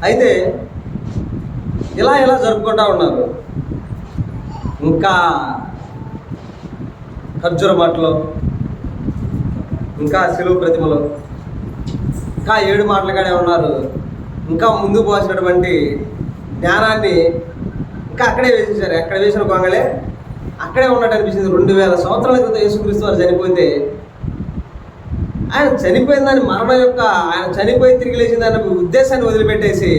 అయితే ఇలా జరుపుకుంటూ ఉన్నారు. ఇంకా ఖర్జూర మాటలు, ఇంకా సిలువ ప్రతిమలు, ఇంకా 7 మాటలు కాడే ఉన్నారు. ఇంకా ముందుకు పోసినటువంటి జ్ఞానాన్ని ఇంకా అక్కడే వేసేసారు. ఎక్కడ వేసిన గొంగళే అక్కడే ఉన్నట్టు అనిపించింది. 2000 సంవత్సరాల క్రితం యేసుక్రీస్తు వారు చనిపోతే, ఆయన చనిపోయిందని మరణం యొక్క, ఆయన చనిపోయి తిరిగి లేచిందన్న ఉద్దేశాన్ని వదిలిపెట్టేసి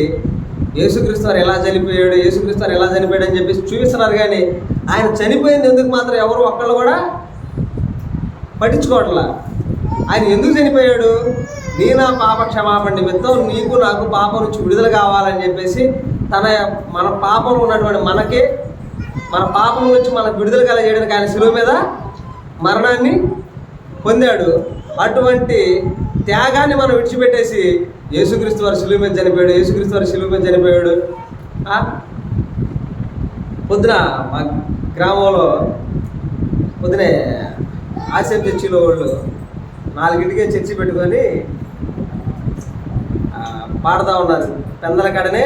యేసుక్రీస్తు వారు ఎలా చనిపోయాడు, యేసుక్రీస్తు వారు ఎలా చనిపోయాడు అని చెప్పేసి చూపిస్తున్నారు. కానీ ఆయన చనిపోయింది ఎందుకు మాత్రం ఎవరు ఒక్కళ్ళు కూడా పట్టించుకోవట్లా. ఆయన ఎందుకు చనిపోయాడు? నీ నా పాప క్షమాపణ నిమిత్తం నీకు నాకు పాపం నుంచి విడుదల కావాలని చెప్పేసి మన పాపంలో ఉన్నటువంటి మన పాపం నుంచి మనకు విడుదల కలగజేయడానికి ఆయన శిలువ మీద మరణాన్ని పొందాడు. అటువంటి త్యాగాన్ని మనం విడిచిపెట్టేసి యేసుక్రీస్తు వారు శిలువ మీద చనిపోయాడు, యేసుక్రీస్తు వారు శిలువ మీద చనిపోయాడు. పొద్దున మా గ్రామంలో పొద్దునే ఆశయం చర్చిలో వాళ్ళు 4ంటికే చర్చి పెట్టుకొని పాడుతూ ఉన్నారు. పెందల కాడనే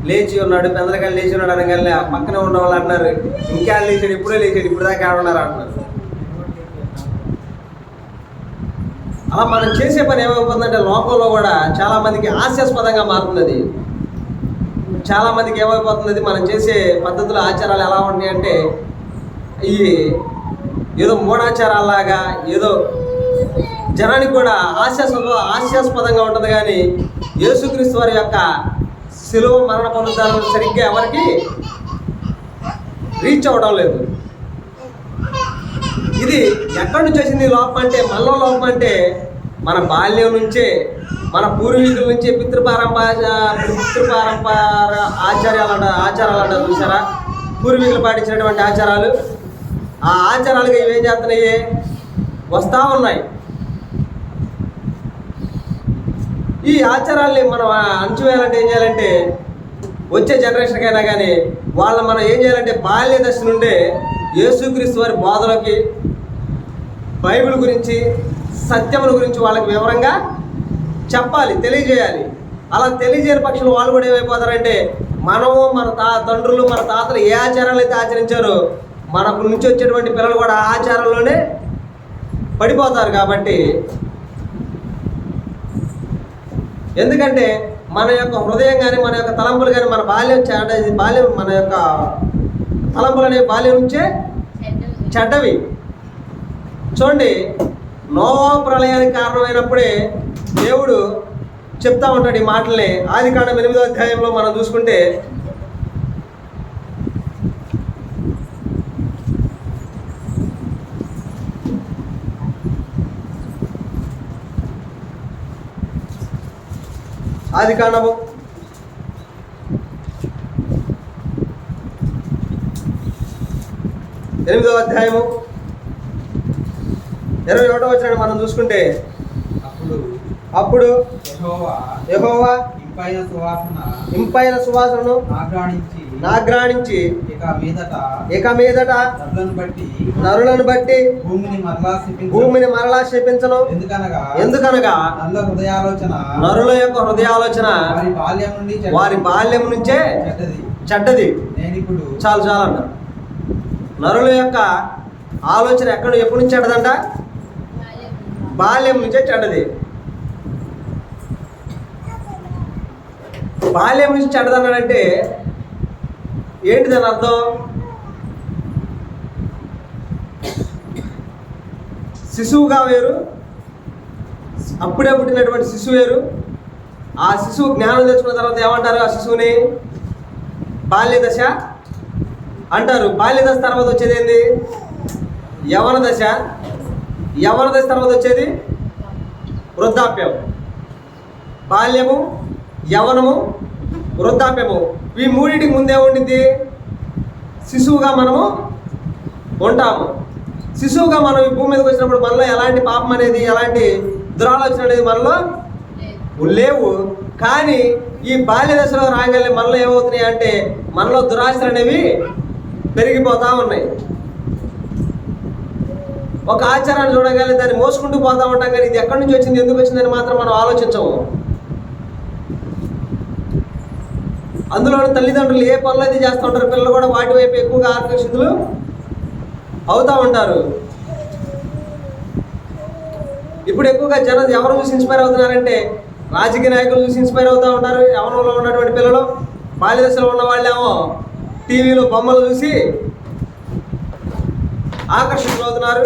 లేచి ఉన్నాడు, పెందల కాడ లేచి ఉన్నాడు అనగానే పక్కనే ఉన్న వాళ్ళు అంటున్నారు, ఇంకా లేచాడు, ఇప్పుడే లేచాడు, ఇప్పుడు దాకా ఆడున్నారు అంటున్నారు. అలా మనం చేసే పని ఏమైపోతుందంటే లోకంలో కూడా చాలామందికి హాస్యాస్పదంగా మారుతుంది. చాలామందికి ఏమైపోతుంది, మనం చేసే పద్ధతులు, ఆచారాలు ఎలా ఉంటాయంటే ఈ ఏదో మూఢాచారాల్లాగా, ఏదో జనానికి కూడా హాస్యాస్పదంగా ఉంటుంది. కానీ యేసుక్రీస్తు వారి యొక్క శిలువ మరణ పొందుతారు సరిగ్గా ఎవరికి రీచ్ అవ్వడం లేదు. ఇది ఎక్కడి నుంచి వచ్చింది లోపం అంటే, మనలో లోపం అంటే మన బాల్యం నుంచే, మన పూర్వీకుల నుంచి పితృపారంపర ఆచారాలు అంటారు చూసారా, పూర్వీకులు పాటించినటువంటి ఆచారాలు. ఆ ఆచారాలుగా ఇవేం చేస్తున్నాయి, వస్తూ ఉన్నాయి. ఈ ఆచారాల్ని మనం అణచివేయాలంటే ఏం చేయాలంటే, వచ్చే జనరేషన్కైనా కానీ మనం ఏం చేయాలంటే బాల్య దశ నుండే యేసుక్రీస్తు వారి బోధనకి, బైబిల్ గురించి, సత్యముల గురించి వాళ్ళకి వివరంగా చెప్పాలి, తెలియజేయాలి. అలా తెలియజేయని పక్షంలో వాళ్ళు కూడా ఏమైపోతారంటే, మనము మన తండ్రులు మన తాతలు ఏ ఆచారాలు అయితే ఆచరించారో మనకు నుంచి వచ్చేటువంటి పిల్లలు కూడా ఆ ఆచారంలోనే పడిపోతారు. కాబట్టి ఎందుకంటే మన యొక్క హృదయం కానీ, మన యొక్క తలంపులు కానీ, మన బాల్యం మన యొక్క తలంపులు అనే బాల్యం నుంచే చెడ్డవి. చూడండి, నోవా ప్రళయానికి కారణమైనప్పుడే దేవుడు చెప్తా ఉంటాడు ఈ మాటల్ని. ఆదికాండం 8వ అధ్యాయంలో మనం చూసుకుంటే, ఆదికాండము 8వ అధ్యాయము 21వ వచనం మనం చూసుకుంటే, అప్పుడు యెహోవా ఇంపైన సువాసనను నాగ్రాణించి ఇక మీదట నరులను బట్టి భూమిని మరలా శపించను. ఎందుకనగా నరుల యొక్క హృదయాలోచన వారి బాల్యం నుంచే చెడ్డది. చాలు అంట. నరుల యొక్క ఆలోచన ఎప్పటి నుంచి చెడ్డదంట? బాల్యం నుంచే చెడ్డది. బాల్యం నుంచి చెడ్డదన్నాడంటే ఏంటి దాని అర్థం? శిశువుగా వేరు, అప్పుడే పుట్టినటువంటి శిశువు వేరు. ఆ శిశువు జ్ఞానం తెచ్చుకున్న తర్వాత ఏమంటారు? ఆ శిశువుని బాల్య దశ అంటారు. బాల్య దశ తర్వాత వచ్చేది ఏంది? యవన దశ. యవన దశ తర్వాత వచ్చేది వృద్ధాప్యం. బాల్యము, యవనము, వృద్ధాప్యము, ఈ మూడింటికి ముందే ఉండిద్ది శిశువుగా మనము ఉంటాము. శిశువుగా మనం ఈ భూమి మీదకి వచ్చినప్పుడు మనలో ఎలాంటి పాపం అనేది, ఎలాంటి దురాలోచన అనేది మనలో లేవు. కానీ ఈ బాల్య దశలో రాగానే మనలో ఏమవుతున్నాయి అంటే, మనలో దురాశలు అనేవి పెరిగిపోతూ ఉన్నాయి. ఒక ఆచారాన్ని చూడగానే దాన్ని మోసుకుంటూ పోతూ ఉంటాం. కానీ ఇది ఎక్కడి నుంచి వచ్చింది, ఎందుకు వచ్చిందని మాత్రం మనం ఆలోచించము. అందులో తల్లిదండ్రులు ఏ పనులు అయితే చేస్తూ ఉంటారు, పిల్లలు కూడా వాటి వైపు ఎక్కువగా ఆకర్షితులు అవుతూ ఉంటారు. ఇప్పుడు ఎక్కువగా జనం ఎవరు చూసి ఇన్స్పైర్ అవుతున్నారంటే రాజకీయ నాయకులు చూసి ఇన్స్పైర్ అవుతూ ఉంటారు. యవ్వనంలో ఉన్నటువంటి పిల్లలు, బాల్య దశలో ఉన్న వాళ్ళేమో టీవీలో బొమ్మలు చూసి ఆకర్షితులు అవుతున్నారు.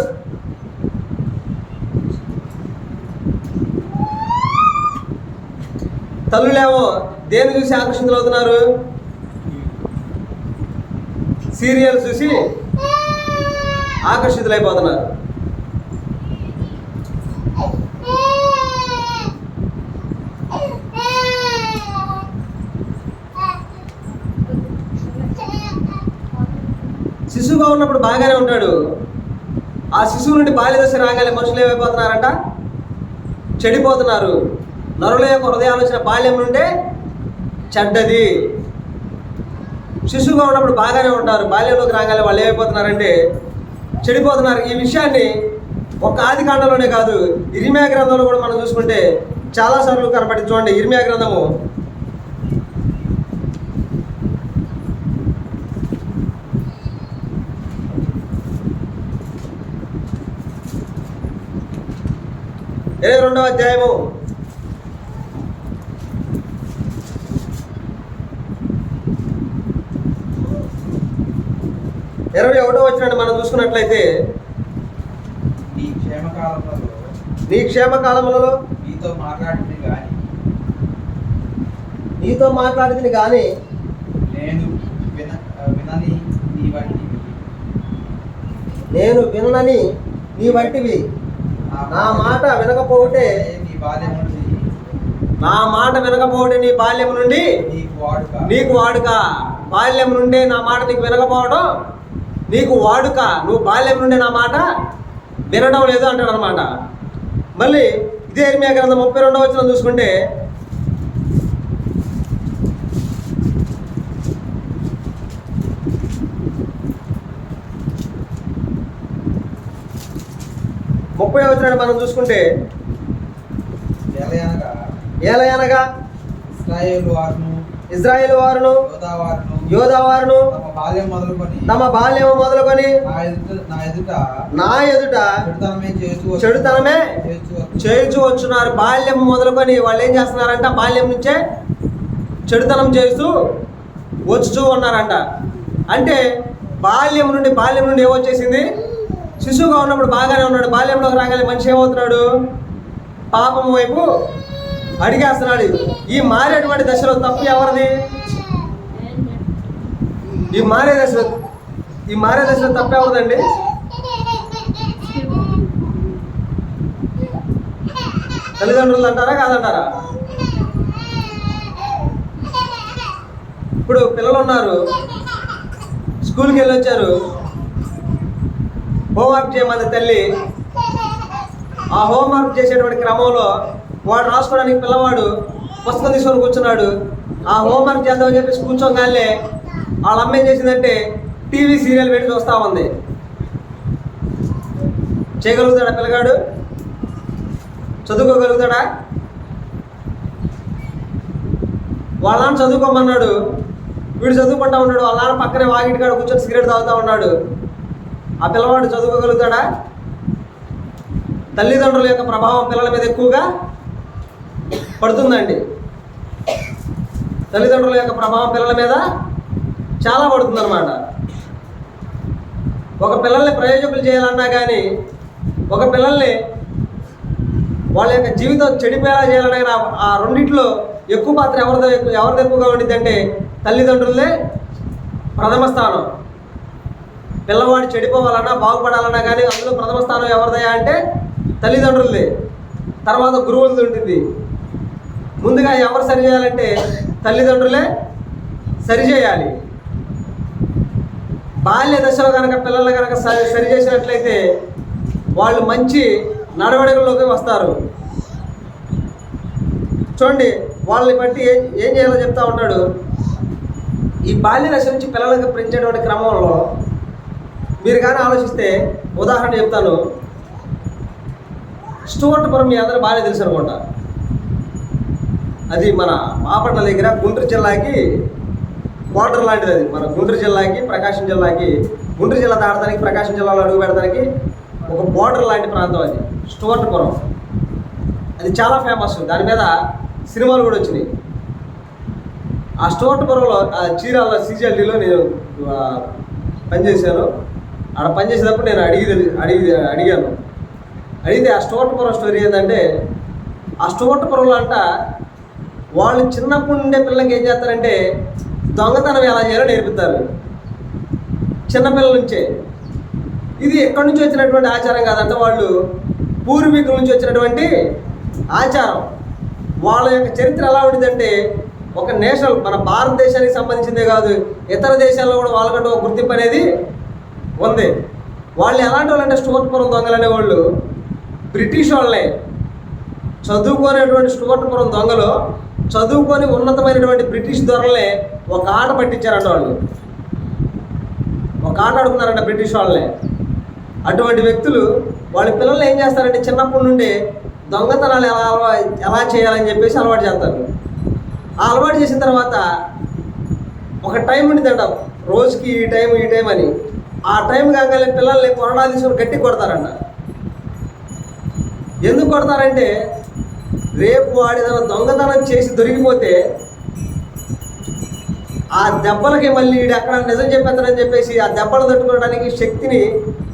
తల్లులేమో దేని చూసి ఆకర్షితులు అవుతున్నారు? సీరియల్ చూసి ఆకర్షితులైపోతున్నారు. శిశువుగా ఉన్నప్పుడు బాగానే ఉంటాడు. ఆ శిశువు నుండి బాల్య దశ రాగానే మనుషులు ఏమైపోతున్నారంట? చెడిపోతున్నారు. నరుల యొక్క హృదయాలోచన బాల్యం నుండే చెడ్డది. శిశువుగా ఉన్నప్పుడు బాగానే ఉంటారు, బాల్యంలోకి రాగానే వాళ్ళు ఏమైపోతున్నారంటే చెడిపోతున్నారు. ఈ విషయాన్ని ఒక ఆది కాండంలోనే కాదు, ఇర్మియా గ్రంథంలో కూడా మనం చూసుకుంటే చాలాసార్లు కనపడి చూడండి. ఇర్మియా గ్రంథము 22వ అధ్యాయము 21వ వచనాన్ని మనం చూసుకున్నట్లయితే, నీ క్షేమకాలములలో నీతో మాట్లాడితిని గాని నేను వినని నీ వంటివి నా మాట వినకపోతే నీ బాల్యం నుండి నీకు వాడుక. బాల్యం నుండి నా మాట నీకు వినకపోవడం నీకు వాడుక. నువ్వు బాల్యం నుండి నా మాట వినడం లేదు అంటాడు అనమాట. మళ్ళీ ఇదే ఇర్మియా గ్రంథం 32వ వచనం చూసుకుంటే, ముప్పై వచనాన్ని మనం చూసుకుంటే, ఏలయనగా ఇజ్రాయేలు వారును యోధా వారును తమ బాల్యము మొదలుకొని నా ఎదుట చెడుతనమే చేయించు వచ్చున్నారు. బాల్యం మొదలుకొని వాళ్ళు ఏం చేస్తున్నారంట? బాల్యం నుంచే చెడుతనం చేస్తూ వచ్చుతూ ఉన్నారంట. అంటే బాల్యం నుండి ఏమొచ్చేసింది? శిశువుగా ఉన్నప్పుడు బాగానే ఉన్నాడు, బాల్యంలోకి రాగానే మనిషి ఏమవుతున్నాడు? పాపం వైపు అడిగేస్తున్నాడు. ఈ మారేటువంటి దశలో తప్పు ఎవరిది? ఈ మారే దశలో తప్పు ఎవరిదండి? తల్లిదండ్రులు అంటారా కాదంటారా? ఇప్పుడు పిల్లలు ఉన్నారు, స్కూల్కి వెళ్ళి వచ్చారు, హోంవర్క్ చేయమని తల్లి ఆ హోంవర్క్ చేసేటువంటి క్రమంలో వాడు రాసుకోవడానికి పిల్లవాడు పుస్తకం తీసుకొని కూర్చున్నాడు. ఆ హోంవర్క్ చేద్దామని చెప్పేసి కూర్చోగానే వాళ్ళ అమ్మ ఏం చేసిందంటే టీవీ సీరియల్ పెట్టి చూస్తూ ఉంది. చేయగలుగుతాడా పిల్లగాడు? చదువుకోగలుగుతాడా? వాళ్ళ నాన్న చదువుకోమన్నాడు, వీడు చదువుకుంటా ఉన్నాడు. వాళ్ళ నాన్న పక్కనే వాకిటి కాడ కూర్చొని సిగరెట్ తాగుతూ ఉన్నాడు. ఆ పిల్లవాడు చదువుకోగలుగుతాడా? తల్లిదండ్రుల యొక్క ప్రభావం పిల్లల మీద ఎక్కువగా పడుతుందండి. తల్లిదండ్రుల యొక్క ప్రభావం పిల్లల మీద చాలా పడుతుందన్నమాట. ఒక పిల్లల్ని ప్రయోజకులు చేయాలన్నా కానీ, ఒక పిల్లల్ని వాళ్ళ యొక్క జీవితం చెడిపోయేలా చేయాలన్నా ఆ రెండిట్లో ఎక్కువ పాత్ర ఎవరిది ఎక్కువగా ఉండిద్ది అంటే తల్లిదండ్రులే ప్రథమ స్థానం. పిల్లవాడు చెడిపోవాలన్నా బాగుపడాలన్నా కానీ అందులో ప్రథమ స్థానం ఎవరిదయా అంటే తల్లిదండ్రులదే. తర్వాత గురువులది ఉంటుంది. ముందుగా ఎవరు సరి చేయాలంటే తల్లిదండ్రులే సరిచేయాలి. బాల్య దశలో కనుక పిల్లల్ని కనుక సరి చేసినట్లయితే వాళ్ళు మంచి నడవడికల్లోకి వస్తారు. చూడండి, వాళ్ళని బట్టి ఏం చేయాలో చెప్తా ఉంటాడు. ఈ బాల్య దశ నుంచి పిల్లలకు పెంచేటువంటి క్రమంలో మీరు కానీ ఆలోచిస్తే, ఉదాహరణ చెప్తాను. స్టూవర్ట్పురం మీ అందరూ బాగానే తెలుసు అనుకుంటా. అది మన బాపట్ల దగ్గర గుంటూరు జిల్లాకి బోర్డర్ లాంటిది అది. మన గుంటూరు జిల్లాకి ప్రకాశం జిల్లాకి, గుంటూరు జిల్లా దాటడానికి ప్రకాశం జిల్లాలో అడుగు పెడతానికి ఒక బోర్డర్ లాంటి ప్రాంతం అది స్టువర్ట్పురం. అది చాలా ఫేమస్, దాని మీద సినిమాలు కూడా వచ్చినాయి. ఆ స్టువర్ట్పురంలో చీరాల CGLDలో నేను పనిచేశాను. ఆడ పనిచేసేటప్పుడు నేను అడిగాను. అడిగితే ఆ స్టువర్ట్పురం స్టోరీ ఏంటంటే, ఆ స్టువర్ట్పురంలో అంట వాళ్ళు చిన్నప్పటి నుండే పిల్లలకి ఏం చేస్తారంటే దొంగతనం ఎలా చేయాలో నేర్పుతారు చిన్నపిల్లల నుంచే. ఇది ఎక్కడి నుంచి వచ్చినటువంటి ఆచారం కాదంట, వాళ్ళు పూర్వీకుల నుంచి వచ్చినటువంటి ఆచారం. వాళ్ళ యొక్క చరిత్ర ఎలా ఉంటుందంటే, ఒక నేషనల్ మన భారతదేశానికి సంబంధించిందే కాదు, ఇతర దేశాల్లో కూడా వాళ్ళకంటూ ఒక గుర్తింపు అనేది ఉంది. వాళ్ళు ఎలాంటి వాళ్ళు అంటే, స్టువర్ట్పురం దొంగలు అనేవాళ్ళు బ్రిటిష్ వాళ్ళే. చదువుకునేటువంటి స్టువర్ట్పురం దొంగలు చదువుకొని ఉన్నతమైనటువంటి బ్రిటిష్ దొరలే ఒక ఆట పట్టించారంట. వాళ్ళు ఒక ఆట ఆడుకున్నారంట బ్రిటిష్ వాళ్ళే. అటువంటి వ్యక్తులు వాళ్ళ పిల్లలు ఏం చేస్తారంటే, చిన్నప్పటి నుండి దొంగతనాలు ఎలా చేయాలని చెప్పేసి అలవాటు చేస్తారు. ఆ అలవాటు చేసిన తర్వాత ఒక టైం ఉంటుందంట, రోజుకి ఈ టైం అని. ఆ టైం కాగానే పిల్లల్ని కొరడా తీసుకొని గట్టి కొడతారంట. ఎందుకు కొడతారంటే, రేపు వాడు ఏదైనా దొంగతనం చేసి దొరికిపోతే ఆ దెబ్బలకి మళ్ళీ వీడు ఎక్కడ నిజం చెప్పేస్తాడని చెప్పేసి ఆ దెబ్బలు తట్టుకోవడానికి శక్తిని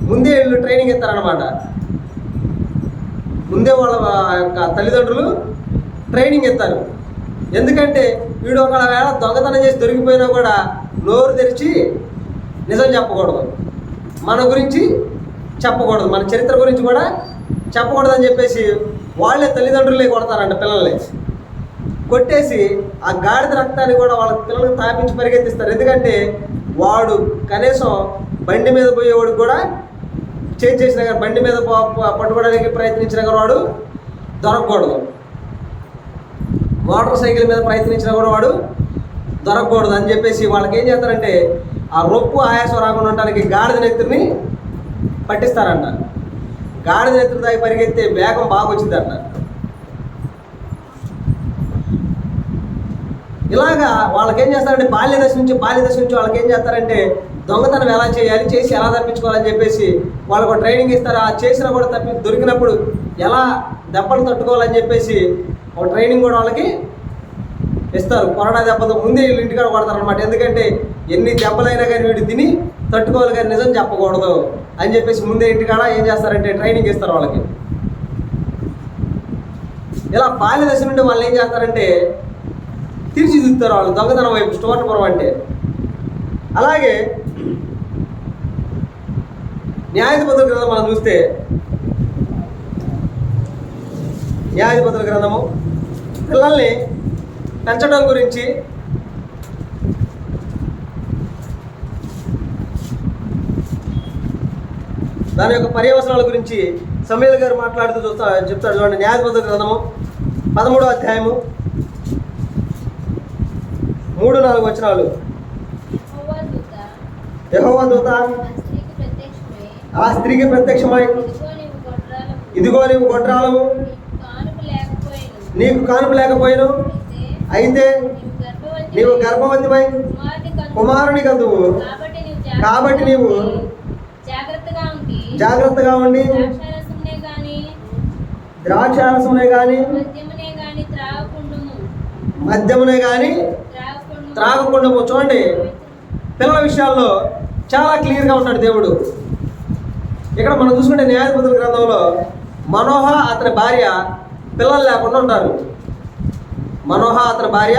ముందే వీళ్ళు ట్రైనింగ్ ఇస్తారనమాట. ముందే వాళ్ళ యొక్క తల్లిదండ్రులు ట్రైనింగ్ ఇస్తారు. ఎందుకంటే వీడు ఒకవేళ దొంగతనం చేసి దొరికిపోయినా కూడా నోరు తెరిచి నిజం చెప్పకూడదు, మన గురించి చెప్పకూడదు, మన చరిత్ర గురించి కూడా చెప్పకూడదు అని చెప్పేసి వాళ్ళే తల్లిదండ్రులే కొడతారంట పిల్లల్ని. కొట్టేసి ఆ గాడిద రక్తాన్ని కూడా వాళ్ళ పిల్లలకు తాపించి పరిగెత్తిస్తారు. ఎందుకంటే వాడు కనీసం బండి మీద పోయేవాడికి కూడా చేసిన కానీ, బండి మీద పట్టుకోవడానికి ప్రయత్నించిన కానీ వాడు దొరకకూడదు, మోటార్ సైకిల్ మీద ప్రయత్నించినా కూడా వాడు దొరకకూడదు అని చెప్పేసి వాళ్ళకి ఏం చేస్తారంటే, ఆ రొప్పు ఆయాసం రాకుండా ఉండడానికి గాడిద నెత్తుని పట్టిస్తారంట. గాడిద నెత్తురు దాకా పరిగెత్తే వేగం బాగా వచ్చిందంట. ఇలాగా వాళ్ళకి ఏం చేస్తారంటే, బాల్యదశ నుంచి వాళ్ళకి ఏం చేస్తారంటే దొంగతనం ఎలా చేయాలి, చేసి ఎలా తప్పించుకోవాలని చెప్పేసి వాళ్ళకు ట్రైనింగ్ ఇస్తారు. ఆ చేసినా కూడా దొరికినప్పుడు ఎలా దెబ్బలు తట్టుకోవాలని చెప్పేసి ఒక ట్రైనింగ్ కూడా వాళ్ళకి ఇస్తారు. కొరడా దెబ్బతో ముందే వీళ్ళు ఇంటికాడ కొడతారనమాట. ఎందుకంటే ఎన్ని దెబ్బలైనా కానీ వీడు తిని తట్టుకోవాలి కానీ నిజం చెప్పకూడదు అని చెప్పేసి ముందే ఇంటికాడ ఏం చేస్తారంటే ట్రైనింగ్ ఇస్తారు వాళ్ళకి. ఇలా బాల్యదశ నుండి వాళ్ళు ఏం చేస్తారంటే తీర్చిదిద్దుతారు వాళ్ళు దొంగతనం వైపు, స్టువర్ట్పురం అంటే. అలాగే న్యాయాధిపతుల గ్రంథం మనం చూస్తే, న్యాయాధిపతుల గ్రంథము పిల్లల్ని పెంచడం గురించి, దాని యొక్క పర్యవసనాల గురించి సమూయేలు గారు మాట్లాడుతూ చెప్తాడు చూడండి. న్యాయాధిపతుల గ్రంథము 13వ అధ్యాయము 3-4 వచనాలు. యెహోవా దూత ఆ స్త్రీకి ప్రత్యక్షమై, ఇదిగో నీవు గొడ్రాలవు, నీకు కానుపు లేకపోయిను, అయితే నీవు గర్భవతిపై కుమారుని కందువు, కాబట్టి నీవు జాగ్రత్తగా ఉండి ద్రాక్షారసమునే గాని మద్యమునే గాని త్రాగకుండము. చూడండి, పిల్లల విషయాల్లో చాలా క్లియర్గా ఉంటాడు దేవుడు. ఇక్కడ మనం చూసుకుంటే న్యాయాధిపతుల గ్రంథంలో మనోహ అతని భార్య పిల్లలు లేకుండా ఉంటారు. మనోహ అతని భార్య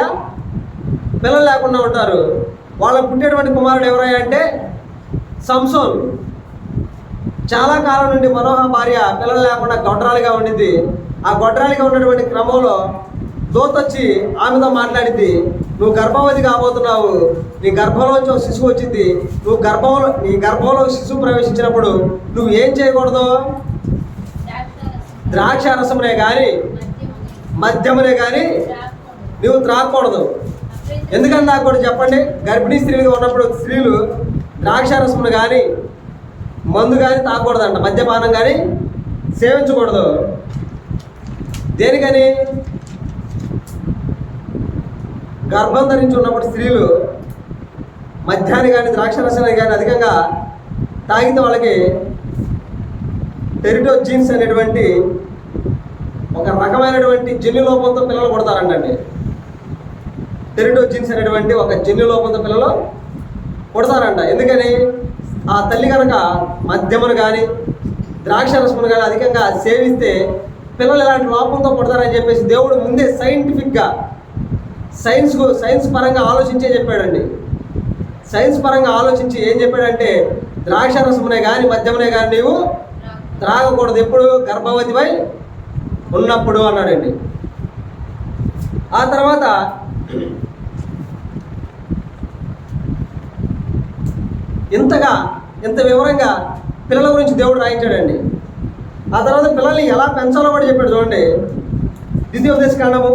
పిల్లలు లేకుండా ఉంటారు. వాళ్ళకు పుట్టేటువంటి కుమారుడు ఎవరయ్యా అంటే సంసోన్. చాలా కాలం నుండి మనోహ భార్య పిల్లలు లేకుండా గొడ్రాలిగా ఉండింది. ఆ గొడ్రాలిగా ఉన్నటువంటి క్రమంలో దూత వచ్చి ఆమెతో మాట్లాడింది, నువ్వు గర్భవతి కాబోతున్నావు, నీ గర్భంలోంచి ఒక శిశువు వచ్చింది, నీ గర్భంలో శిశువు ప్రవేశించినప్పుడు నువ్వు ఏం చేయకూడదు, ద్రాక్ష రసమునే కానీ మద్యమునే కానీ నువ్వు త్రాగకూడదు. ఎందుకని తాగకూడదు చెప్పండి? గర్భిణీ స్త్రీలుగా ఉన్నప్పుడు స్త్రీలు ద్రాక్షారసమును కానీ మందు కానీ తాగకూడదంట, మద్యపానం కానీ సేవించకూడదు. దేనికని? గర్భం ధరించి ఉన్నప్పుడు స్త్రీలు మద్యాన్ని కానీ ద్రాక్షరసాన్ని కానీ అధికంగా తాగితే వాళ్ళకి టెరిటోజీన్స్ అనేటువంటి ఒక రకమైనటువంటి జన్యు లోపంతో పిల్లలు పుడతారంటండి. టెరిటోజీన్స్ అనేటువంటి ఒక జన్యు లోపంతో పిల్లలు పుడతారంట. ఎందుకని ఆ తల్లి కనుక మద్యమును కానీ ద్రాక్షరసమును కానీ అధికంగా సేవిస్తే పిల్లలు ఇలాంటి లోపంతో పుడతారని చెప్పేసి దేవుడు ముందే సైంటిఫిక్గా సైన్స్ పరంగా ఆలోచించే చెప్పాడండి. సైన్స్ పరంగా ఆలోచించి ఏం చెప్పాడంటే ద్రాక్షరసమునే కానీ మద్యమునే కానీ నీవు త్రాగకూడదు, ఎప్పుడు గర్భవతిపై ఉన్నప్పుడు అన్నాడండి. ఆ తర్వాత ఇంత వివరంగా పిల్లల గురించి దేవుడు రాయించాడండి. ఆ తర్వాత పిల్లల్ని ఎలా పెంచాలో కూడా చెప్పాడు. చూడండి, ద్వితీయోపదేశకాండము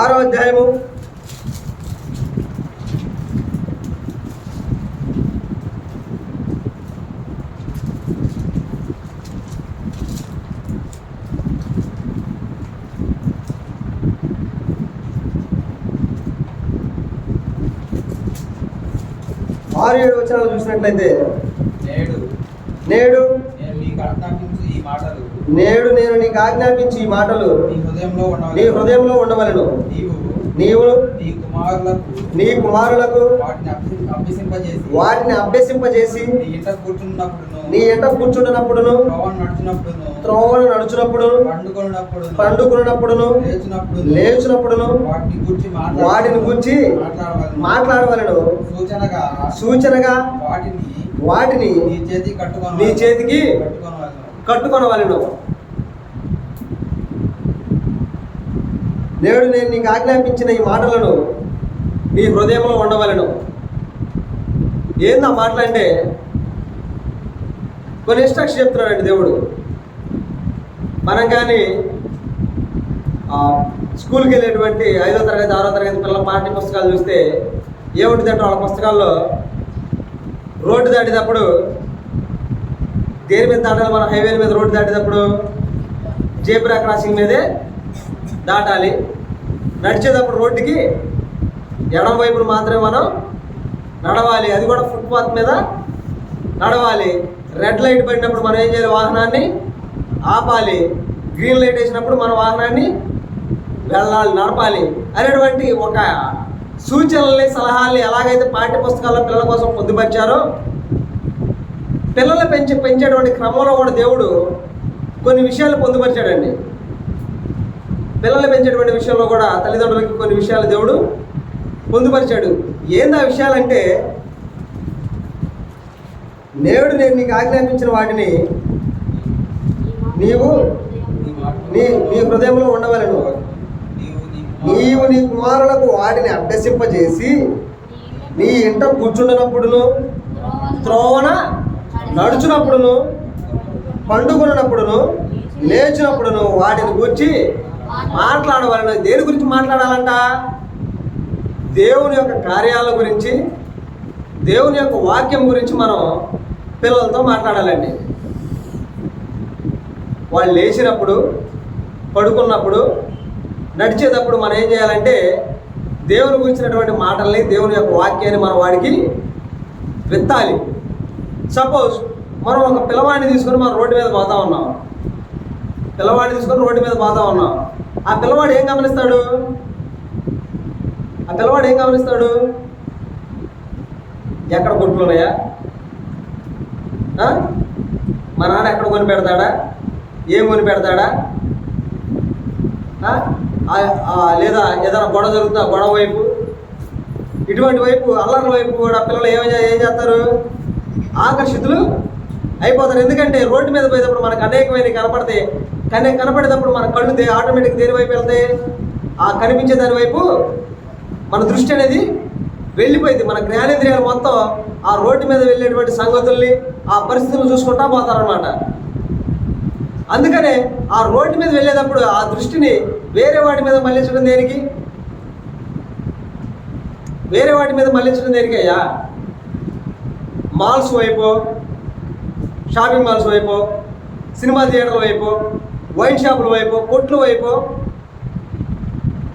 6వ అధ్యాయము 6-7 వచనాలు చూసినట్లయితే నేడు నేను నీకు ఆజ్ఞాపించి ఈ మాటలు నీ హృదయంలో ఉండవలెను. నీవు నీ కుమారులకు వాటిని అభ్యసింపజేసి నీ ఎంట కూర్చుంటున్నప్పుడును త్రోవను నడుచునప్పుడు పండుకున్నప్పుడును లేచినప్పుడును వాటిని గురించి మాట్లాడవలెను. సూచనగా వాటిని నీ చేతికి కట్టుకొనవలెను. నేడు నేను నీకు ఆజ్ఞాపించిన ఈ మాటలను నీ హృదయంలో ఉండవలెను. ఏంది ఆ మాటలు అంటే కొన్ని ఇన్స్ట్రక్షన్ చెప్తున్నాడండి దేవుడు. మనం కానీ స్కూల్కి వెళ్ళేటువంటి 5వ తరగతి 6వ తరగతి పిల్లల పాఠ్య పుస్తకాలు చూస్తే ఏముంటుందంటే వాళ్ళ పుస్తకాల్లో రోడ్డు దాటేటప్పుడు దేని మీద దాటాలి, మన హైవేల మీద రోడ్డు దాటేటప్పుడు జేబ్రా క్రాసింగ్ మీదే దాటాలి. నడిచేటప్పుడు రోడ్డుకి ఎడమ వైపును మాత్రమే మనం నడవాలి, అది కూడా ఫుట్పాత్ మీద నడవాలి. రెడ్ లైట్ పడినప్పుడు మనం ఏం చేయాలి, వాహనాన్ని ఆపాలి. గ్రీన్ లైట్ వేసినప్పుడు మన వాహనాన్ని వెళ్ళాలి, నడపాలి అనేటువంటి ఒక సూచనల్ని సలహాల్ని ఎలాగైతే పాఠ్య పుస్తకాల్లో పిల్లల కోసం పొందుపరిచారో పిల్లలు పెంచేటువంటి క్రమంలో కూడా దేవుడు కొన్ని విషయాలు పొందుపరిచాడండి. పిల్లలు పెంచేటువంటి విషయంలో కూడా తల్లిదండ్రులకి కొన్ని విషయాలు దేవుడు పొందుపరిచాడు. ఏంది ఆ విషయాలంటే నేడు నేను నీకు ఆజ్ఞాపించిన వాటిని నీవు నీ హృదయంలో ఉండవలెను. నీవు నీ కుమారులకు వాటిని అభ్యసింపజేసి నీ ఇంట కూర్చుండినప్పుడును త్రోవన నడుచునప్పుడును పండుకున్నప్పుడును లేచినప్పుడును వాటిని గురించి మాట్లాడవలను. దేని గురించి మాట్లాడాలంట? దేవుని యొక్క కార్యాల గురించి, దేవుని యొక్క వాక్యం గురించి మనం పిల్లలతో మాట్లాడాలండి. వాళ్ళు లేచినప్పుడు, పడుకున్నప్పుడు, నడిచేటప్పుడు మనం ఏం చేయాలంటే దేవుని గురించినటువంటి మాటల్ని, దేవుని యొక్క వాక్యాన్ని మనం వాడికి విత్తాలి. సపోజ్ మనం ఒక పిల్లవాడిని తీసుకొని మనం రోడ్డు మీద పోతా ఉన్నాం. ఆ పిల్లవాడు ఏం గమనిస్తాడు? ఎక్కడ కొట్లు ఉన్నాయా, మా నాన్న ఎక్కడ కొని పెడతాడా, ఏం కొని పెడతాడా, లేదా ఏదైనా గొడవ జరుగుతుందా గొడవ వైపు, ఇటువంటి వైపు అల్లర్ల వైపు కూడా పిల్లలు ఏం చేస్తారు, ఆకర్షితులు అయిపోతారు. ఎందుకంటే రోడ్డు మీద పోయేటప్పుడు మనకు అనేకమైనవి కనపడతాయి. కనపడేటప్పుడు మన కళ్ళు ఆటోమేటిక్ దేని వైపు వెళ్తాయి, ఆ కనిపించే దాని వైపు మన దృష్టి అనేది వెళ్ళిపోయింది. మన జ్ఞానేంద్రియాలు మొత్తం ఆ రోడ్డు మీద వెళ్ళేటువంటి సంగతుల్ని, ఆ పరిస్థితులను చూసుకుంటా పోతారనమాట. అందుకనే ఆ రోడ్డు మీద వెళ్ళేటప్పుడు ఆ దృష్టిని వేరే వాటి మీద మళ్ళించడం దేనికయ్యా? మాల్స్ వైపు, షాపింగ్ మాల్స్ వైపు, సినిమా థియేటర్ల వైపు, వైన్ షాపుల వైపు, కొట్ల వైపు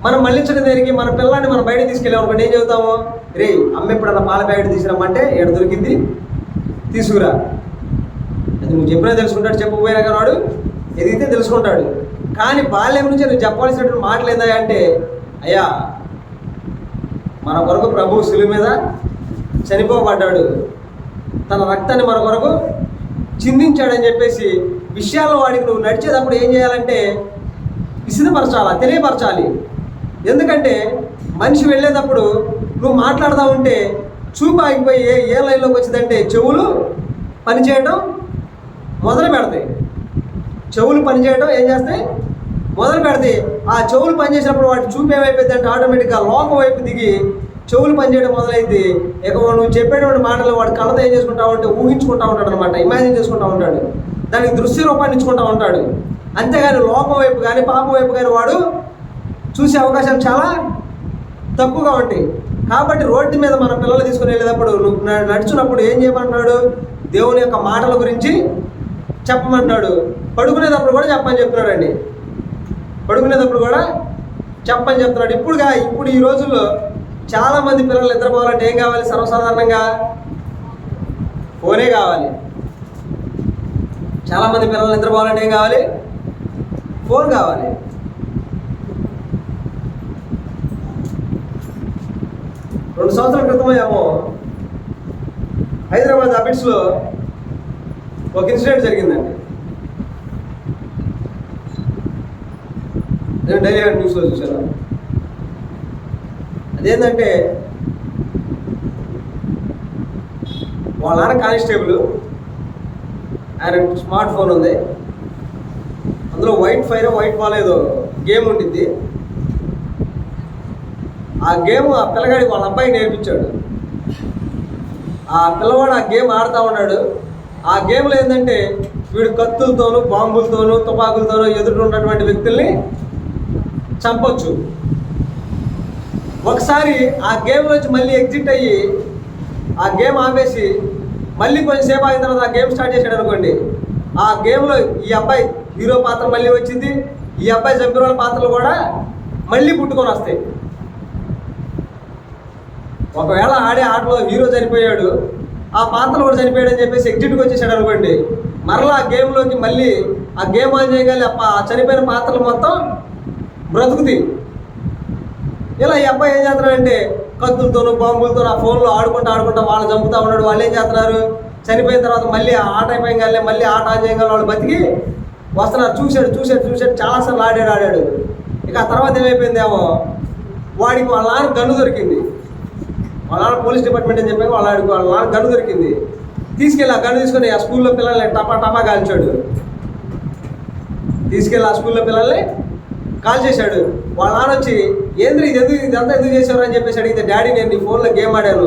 మనం మళ్ళించడం దేనికి? మన పిల్లాన్ని మనం బయట తీసుకెళ్ళాం అనుకోండి, ఏం చెబుతాము? రే అమ్మ ఎప్పుడన్నా పాల ప్యాకెట్ తీసుకురామంటే ఎక్కడ దొరికింది, తీసుకురా. అది నువ్వు చెప్పినా తెలుసుకుంటాడు, చెప్పకపోయినా కానీ వాడు ఎదిగితే తెలుసుకుంటాడు. కానీ బాల్యం నుంచి నువ్వు చెప్పాల్సినటువంటి మాటలు ఏందా అంటే, అయ్యా మన కొరకు ప్రభు శిలువ మీద చనిపోబడ్డాడు, తన రక్తాన్ని మన కొరకు చిందించాడని చెప్పేసి విషయాలు వాడికి నువ్వు నడిచేటప్పుడు ఏం చేయాలంటే విసిదపరచాలి, తెలియపరచాలి. ఎందుకంటే మనిషి వెళ్ళేటప్పుడు నువ్వు మాట్లాడుతూ ఉంటే చూపు ఆగిపోయి ఏ లైన్లోకి వచ్చిందంటే చెవులు పనిచేయడం మొదలు పెడతాయి. చెవులు పనిచేయడం ఏం చేస్తాయి? మొదలు పెడతాయి. ఆ చెవులు పనిచేసినప్పుడు వాటి చూపు ఏమైపోయింది అంటే ఆటోమేటిక్గా లోకం వైపు దిగి చెవులు పనిచేయడం మొదలైంది. ఇక నువ్వు చెప్పేటువంటి మాటలు వాడు కళ్ళతో ఏం చేసుకుంటా ఉంటే ఊహించుకుంటా ఉంటాడు అనమాట, ఇమాజిన్ చేసుకుంటా ఉంటాడు, దానికి దృశ్య రూపాన్ని ఇచ్చుకుంటా ఉంటాడు. అంతేగాని లోకం వైపు కానీ పాపం వైపు కానీ వాడు చూసే అవకాశాలు చాలా తక్కువగా ఉంటాయి. కాబట్టి రోడ్డు మీద మన పిల్లలు తీసుకుని వెళ్ళేటప్పుడు నువ్వు నడుచున్నప్పుడు ఏం చేయమంటున్నాడు? దేవుని యొక్క మాటల గురించి చెప్పమంటున్నాడు. పడుకునేటప్పుడు కూడా చెప్పని చెప్తున్నాడండి, పడుకునేటప్పుడు కూడా చెప్పని చెప్తున్నాడు. ఇప్పుడు ఈ రోజుల్లో చాలామంది పిల్లలు నిద్రపోవాలంటే ఏం కావాలి? సర్వసాధారణంగా ఫోనే కావాలి. చాలామంది పిల్లలు నిద్రపోవాలంటే ఏం కావాలి? ఫోన్ కావాలి. రెండు సంవత్సరాల క్రితం ఏమో హైదరాబాద్ అబిడ్స్లో ఒక ఇన్సిడెంట్ జరిగిందండి. నేను డైలీ న్యూస్లో చూశాను. అదేంటంటే వాళ్ళ నాన్న కానిస్టేబుల్, ఆయన స్మార్ట్ ఫోన్ ఉంది, అందులో వైట్ ఫైర్ వైట్ బాల్ ఏదో గేమ్ ఉంటుంది. ఆ గేమ్ ఆ పిల్లగాడికి వాళ్ళ అబ్బాయి నేర్పించాడు. ఆ పిల్లవాడు ఆ గేమ్ ఆడుతూ ఉన్నాడు. ఆ గేమ్లో ఏంటంటే వీడు కత్తులతోనూ బాంబులతోనూ తుపాకులతోనూ ఎదురు ఉన్నటువంటి వ్యక్తుల్ని చంపొచ్చు. ఒకసారి ఆ గేమ్లోంచి మళ్ళీ ఎగ్జిట్ అయ్యి ఆ గేమ్ ఆపేసి మళ్ళీ కొంచెంసేపు అయిన తర్వాత ఆ గేమ్ స్టార్ట్ చేశాడు అనుకోండి, ఆ గేమ్లో ఈ అబ్బాయి హీరో పాత్ర మళ్ళీ వచ్చింది, ఈ అబ్బాయి చంపిన వాళ్ళ పాత్రలు కూడా మళ్ళీ పుట్టుకొని వస్తాయి. ఒకవేళ ఆడే ఆటలో హీరో చనిపోయాడు, ఆ పాత్రలు కూడా చనిపోయాడు అని చెప్పేసి ఎగ్జిట్కి వచ్చేసాడు అనుకోండి, మరలా ఆ గేమ్లోకి మళ్ళీ ఆ గేమ్ ఆన్ చేయగలి ఆ చనిపోయిన పాత్రలు మొత్తం బ్రతుకుతాయి. ఇలా ఈ అబ్బాయి ఏం చేస్తున్నాడంటే కత్తులతోనూ బాంబులతోనూ ఆ ఫోన్లో ఆడుకుంటా వాళ్ళు చంపుతూ ఉన్నాడు. వాళ్ళు ఏం చేస్తున్నారు? చనిపోయిన తర్వాత మళ్ళీ ఆ ఆట అయిపోయగానే మళ్ళీ ఆట ఆన్ చేయగల వాళ్ళు బతికి వస్తున్నారు. చూశాడు చాలాసార్లు ఆడాడు. ఇక ఆ తర్వాత ఏమైపోయిందేమో వాడికి వాళ్ళ నాన్న గన్ను దొరికింది. వాళ్ళ నాన్న పోలీస్ డిపార్ట్మెంట్ అని చెప్పాక వాళ్ళ నాన్న గన్ను దొరికింది. తీసుకెళ్ళి ఆ గన్ను తీసుకొని ఆ స్కూల్లో పిల్లల్ని టపా కాల్చాడు. తీసుకెళ్ళి ఆ స్కూల్లో పిల్లల్ని కాల్ చేశాడు. వాళ్ళ నాన్న వచ్చి ఇదంతా ఎందుకు చేశారు అని చెప్పేసి అడిగితే, డాడీ నేను నీ ఫోన్లో గేమ్ ఆడాను.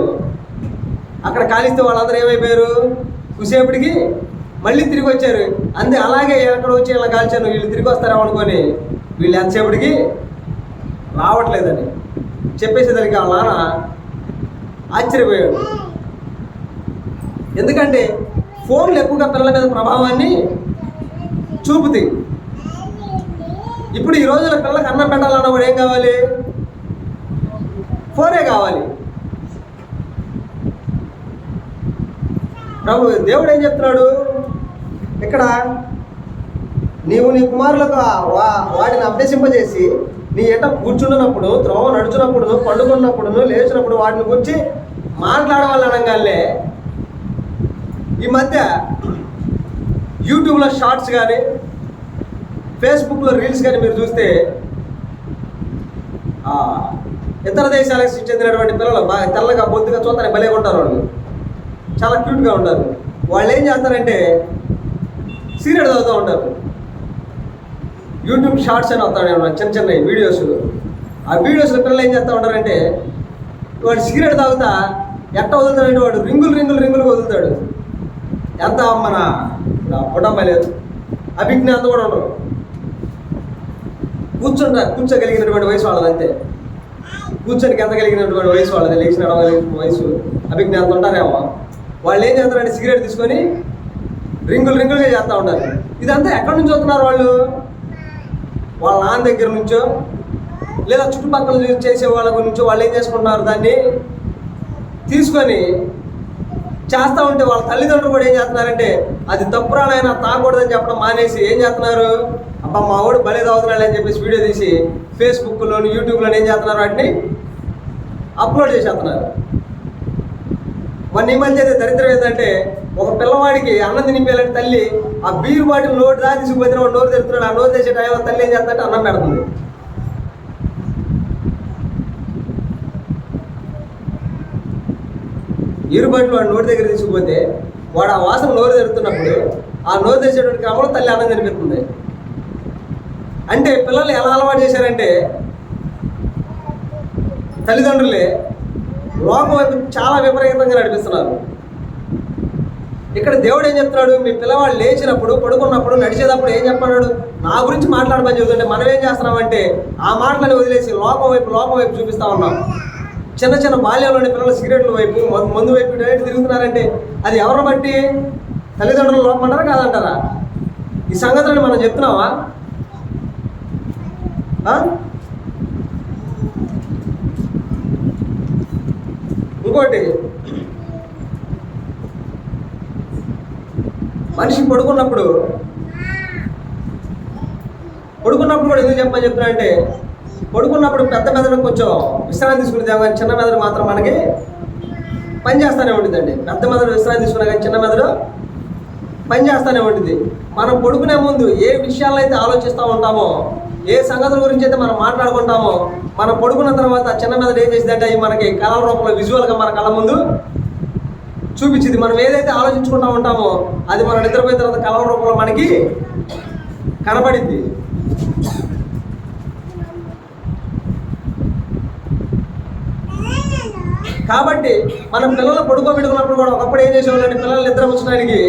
అక్కడ కాలిస్తే వాళ్ళందరూ ఏమైపోయారు? కుసేపటికి మళ్ళీ తిరిగి వచ్చారు. అలాగే ఎక్కడ వచ్చి ఇలా కాల్చాను, వీళ్ళు తిరిగి వస్తారేమో అనుకొని వీళ్ళు ఎంతసేపటికి రావట్లేదని చెప్పేసేసరికి వాళ్ళ నాన్న ఆశ్చర్యపోయాడు. ఎందుకంటే ఫోన్లు ఎక్కువగా పిల్లల మీద ప్రభావాన్ని చూపుతాయి. ఇప్పుడు ఈ రోజున పిల్లలకు అన్నం పెట్టాలన్నా కూడా ఏం కావాలి? ఫోనే కావాలి. దేవుడు ఏం చెప్తున్నాడు ఇక్కడ? నీవు నీ కుమారులకు వాటిని అభ్యసింపజేసి నీ ఎట కూర్చున్నప్పుడు, త్రోవ నడుచున్నప్పుడు, పండుకున్నప్పుడు, లేచినప్పుడు వాటిని గురించి మాట్లాడవాలనగానే ఈ మధ్య యూట్యూబ్లో షార్ట్స్ కానీ ఫేస్బుక్లో రీల్స్ కానీ మీరు చూస్తే ఇతర దేశాలకు చెందినటువంటి పిల్లలు బాగా తెల్లగా బొద్దుగా చూస్తానే భలేగా ఉంటారు. వాళ్ళు చాలా క్యూట్గా ఉంటారు. వాళ్ళు ఏం చేస్తారంటే సిగరెట్ తాగుతూ ఉంటారు. యూట్యూబ్ షార్ట్స్ అని వస్తాడు చిన్న వీడియోస్. ఆ వీడియోస్లో పిల్లలు ఏం చేస్తూ ఉంటారంటే వాడు సిగరెట్ తాగుతా ఎట్ట వదులుతాడంటే వాడు రింగులుగా వదులుతాడు. ఎంత మన పుట్టమ్మ లేదు, అభిజ్ఞానం కూడా ఉండరు. కూర్చోగలిగినటువంటి వయసు వాళ్ళది, అంతే. కూర్చొని ఎత్తగలిగినటువంటి వయసు వాళ్ళది, లేచి నడవగలిగిన వయసు, అభిజ్ఞానం ఉంటారేమో. వాళ్ళు ఏం చేస్తారంటే సిగరెట్ తీసుకొని రింగులుగా చేస్తూ ఉంటారు. ఇదంతా ఎక్కడి నుంచి వస్తున్నారు? వాళ్ళు వాళ్ళ నాన్న దగ్గర నుంచో లేదా చుట్టుపక్కల చేసే వాళ్ళ గురించో వాళ్ళు ఏం చేసుకుంటున్నారు, దాన్ని తీసుకొని చేస్తూ ఉంటే వాళ్ళ తల్లిదండ్రులు కూడా ఏం చేస్తున్నారంటే అది తప్పురా నాయనా తాగకూడదని చెప్పడం మానేసి ఏం చేస్తున్నారు, అబ్బా మా వాడు భలే తాగుతున్నాడు అని చెప్పేసి వీడియో తీసి ఫేస్బుక్లోని యూట్యూబ్లోని ఏం చేస్తున్నారు, వాటిని అప్లోడ్ చేసేస్తున్నారు. ఈ మధ్య అయితే దరిద్రం ఏంటంటే ఒక పిల్లవాడికి అన్నం తినిపించాలంటే తల్లి ఆ బీరు బాటిల్ నోటు దాకా తీసుకుపోతే వాడు నోరు తెరుతున్నాడు. ఆ నోరు తెచ్చే టైంలో తల్లి ఏం చేస్తుందంటే అన్నం పెడుతుంది. బీరు బాటిల్ వాడు నోటి దగ్గర తీసుకుపోతే వాడు ఆ వాసన నోరు తెరుతున్నప్పుడు ఆ నోరు తెచ్చేటువంటి క్రమంలో తల్లి అన్నం తినిపిస్తుంది. అంటే పిల్లలు ఎలా అలవాటు చేశారంటే తల్లిదండ్రులే లోకం వైపు చాలా విపరీతంగా నడిపిస్తున్నారు. ఇక్కడ దేవుడు ఏం చెప్తున్నాడు, మీ పిల్లవాళ్ళు లేచినప్పుడు పడుకున్నప్పుడు నడిచేటప్పుడు ఏం చెప్పన్నాడు, నా గురించి మాట్లాడమని చెబుతుంటే మనం ఏం చేస్తున్నామంటే ఆ మాటలను వదిలేసి లోకం వైపు చూపిస్తా ఉన్నాం. చిన్న చిన్న బాల్యంలోని పిల్లలు సిగరెట్ల వైపు మందు వైపు డైరెక్ట్ తిరుగుతున్నారంటే అది ఎవరిని బట్టి, తల్లిదండ్రులు లోపం అంటారా కాదంటారా? ఈ సంగతులను మనం చెప్తున్నావా? ఇంకోటి, మనిషి పడుకున్నప్పుడు కూడా ఎందుకు చెప్పమని చెప్తున్నా అంటే పడుకున్నప్పుడు పెద్ద మెదడు కొంచెం విశ్రాంతి తీసుకునేది కానీ చిన్న మెదడు మాత్రం మనకి పనిచేస్తూనే ఉంటుందండి. పెద్ద మెదడు విశ్రాంతి తీసుకున్నా కానీ చిన్న మెదడు పనిచేస్తూనే ఉంటుంది. మనం పడుకునే ముందు ఏ విషయాలను అయితే ఆలోచిస్తూ ఉంటామో, ఏ సంగతుల గురించి అయితే మనం మాట్లాడుకుంటామో, మనం పడుకున్న తర్వాత చిన్న మెదడు ఏం చేసిందంటే అవి మనకి కళల రూపంలో విజువల్గా మన కళ్ళ ముందు చూపించింది. మనం ఏదైతే ఆలోచించుకుంటూ ఉంటామో అది మనం నిద్రపోయిన తర్వాత కళల రూపంలో మనకి కనబడింది. కాబట్టి మనం పిల్లలు పడుకోబెట్టుకున్నప్పుడు కూడా ఒకప్పుడు ఏం చేసేవాళ్ళంటే పిల్లలు నిద్ర ఉంచడానికి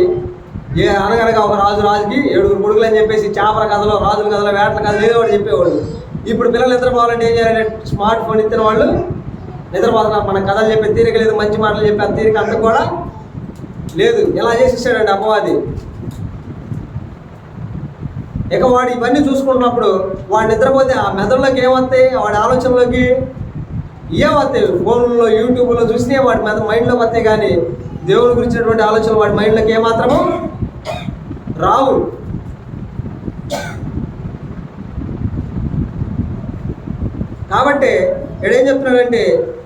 అనగనగా ఒక రాజుకి 7 కొడుకులు అని చెప్పేసి చేపల కథలో, రాజుల కథలో, వేటల కథలు ఏదో ఒకటి చెప్పేవాళ్ళు. ఇప్పుడు పిల్లలు నిద్రపోవాలంటే ఏం చేయాలంటే స్మార్ట్ ఫోన్ ఇచ్చిన వాళ్ళు నిద్రపోతున్నారు. మన కథలు చెప్పే తీరిక లేదు, మంచి మాటలు చెప్పే ఆ తీరిక అంత కూడా లేదు. ఎలా చేసిస్తాడండి అపవాది. ఇక వాడు ఇవన్నీ చూసుకుంటున్నప్పుడు వాడు నిద్రపోతే ఆ మెదడులోకి ఏమొస్తాయి, వాడి ఆలోచనలోకి ఏమొస్తాయి, ఫోన్లో యూట్యూబ్లో చూసినా వాడి మైండ్లోకి వస్తాయి. కానీ దేవుని గురించినటువంటి ఆలోచనలు వాడి మైండ్లోకి ఏమాత్రము రావు. కాబట్టి ఏడేం చెప్తున్నాడంటే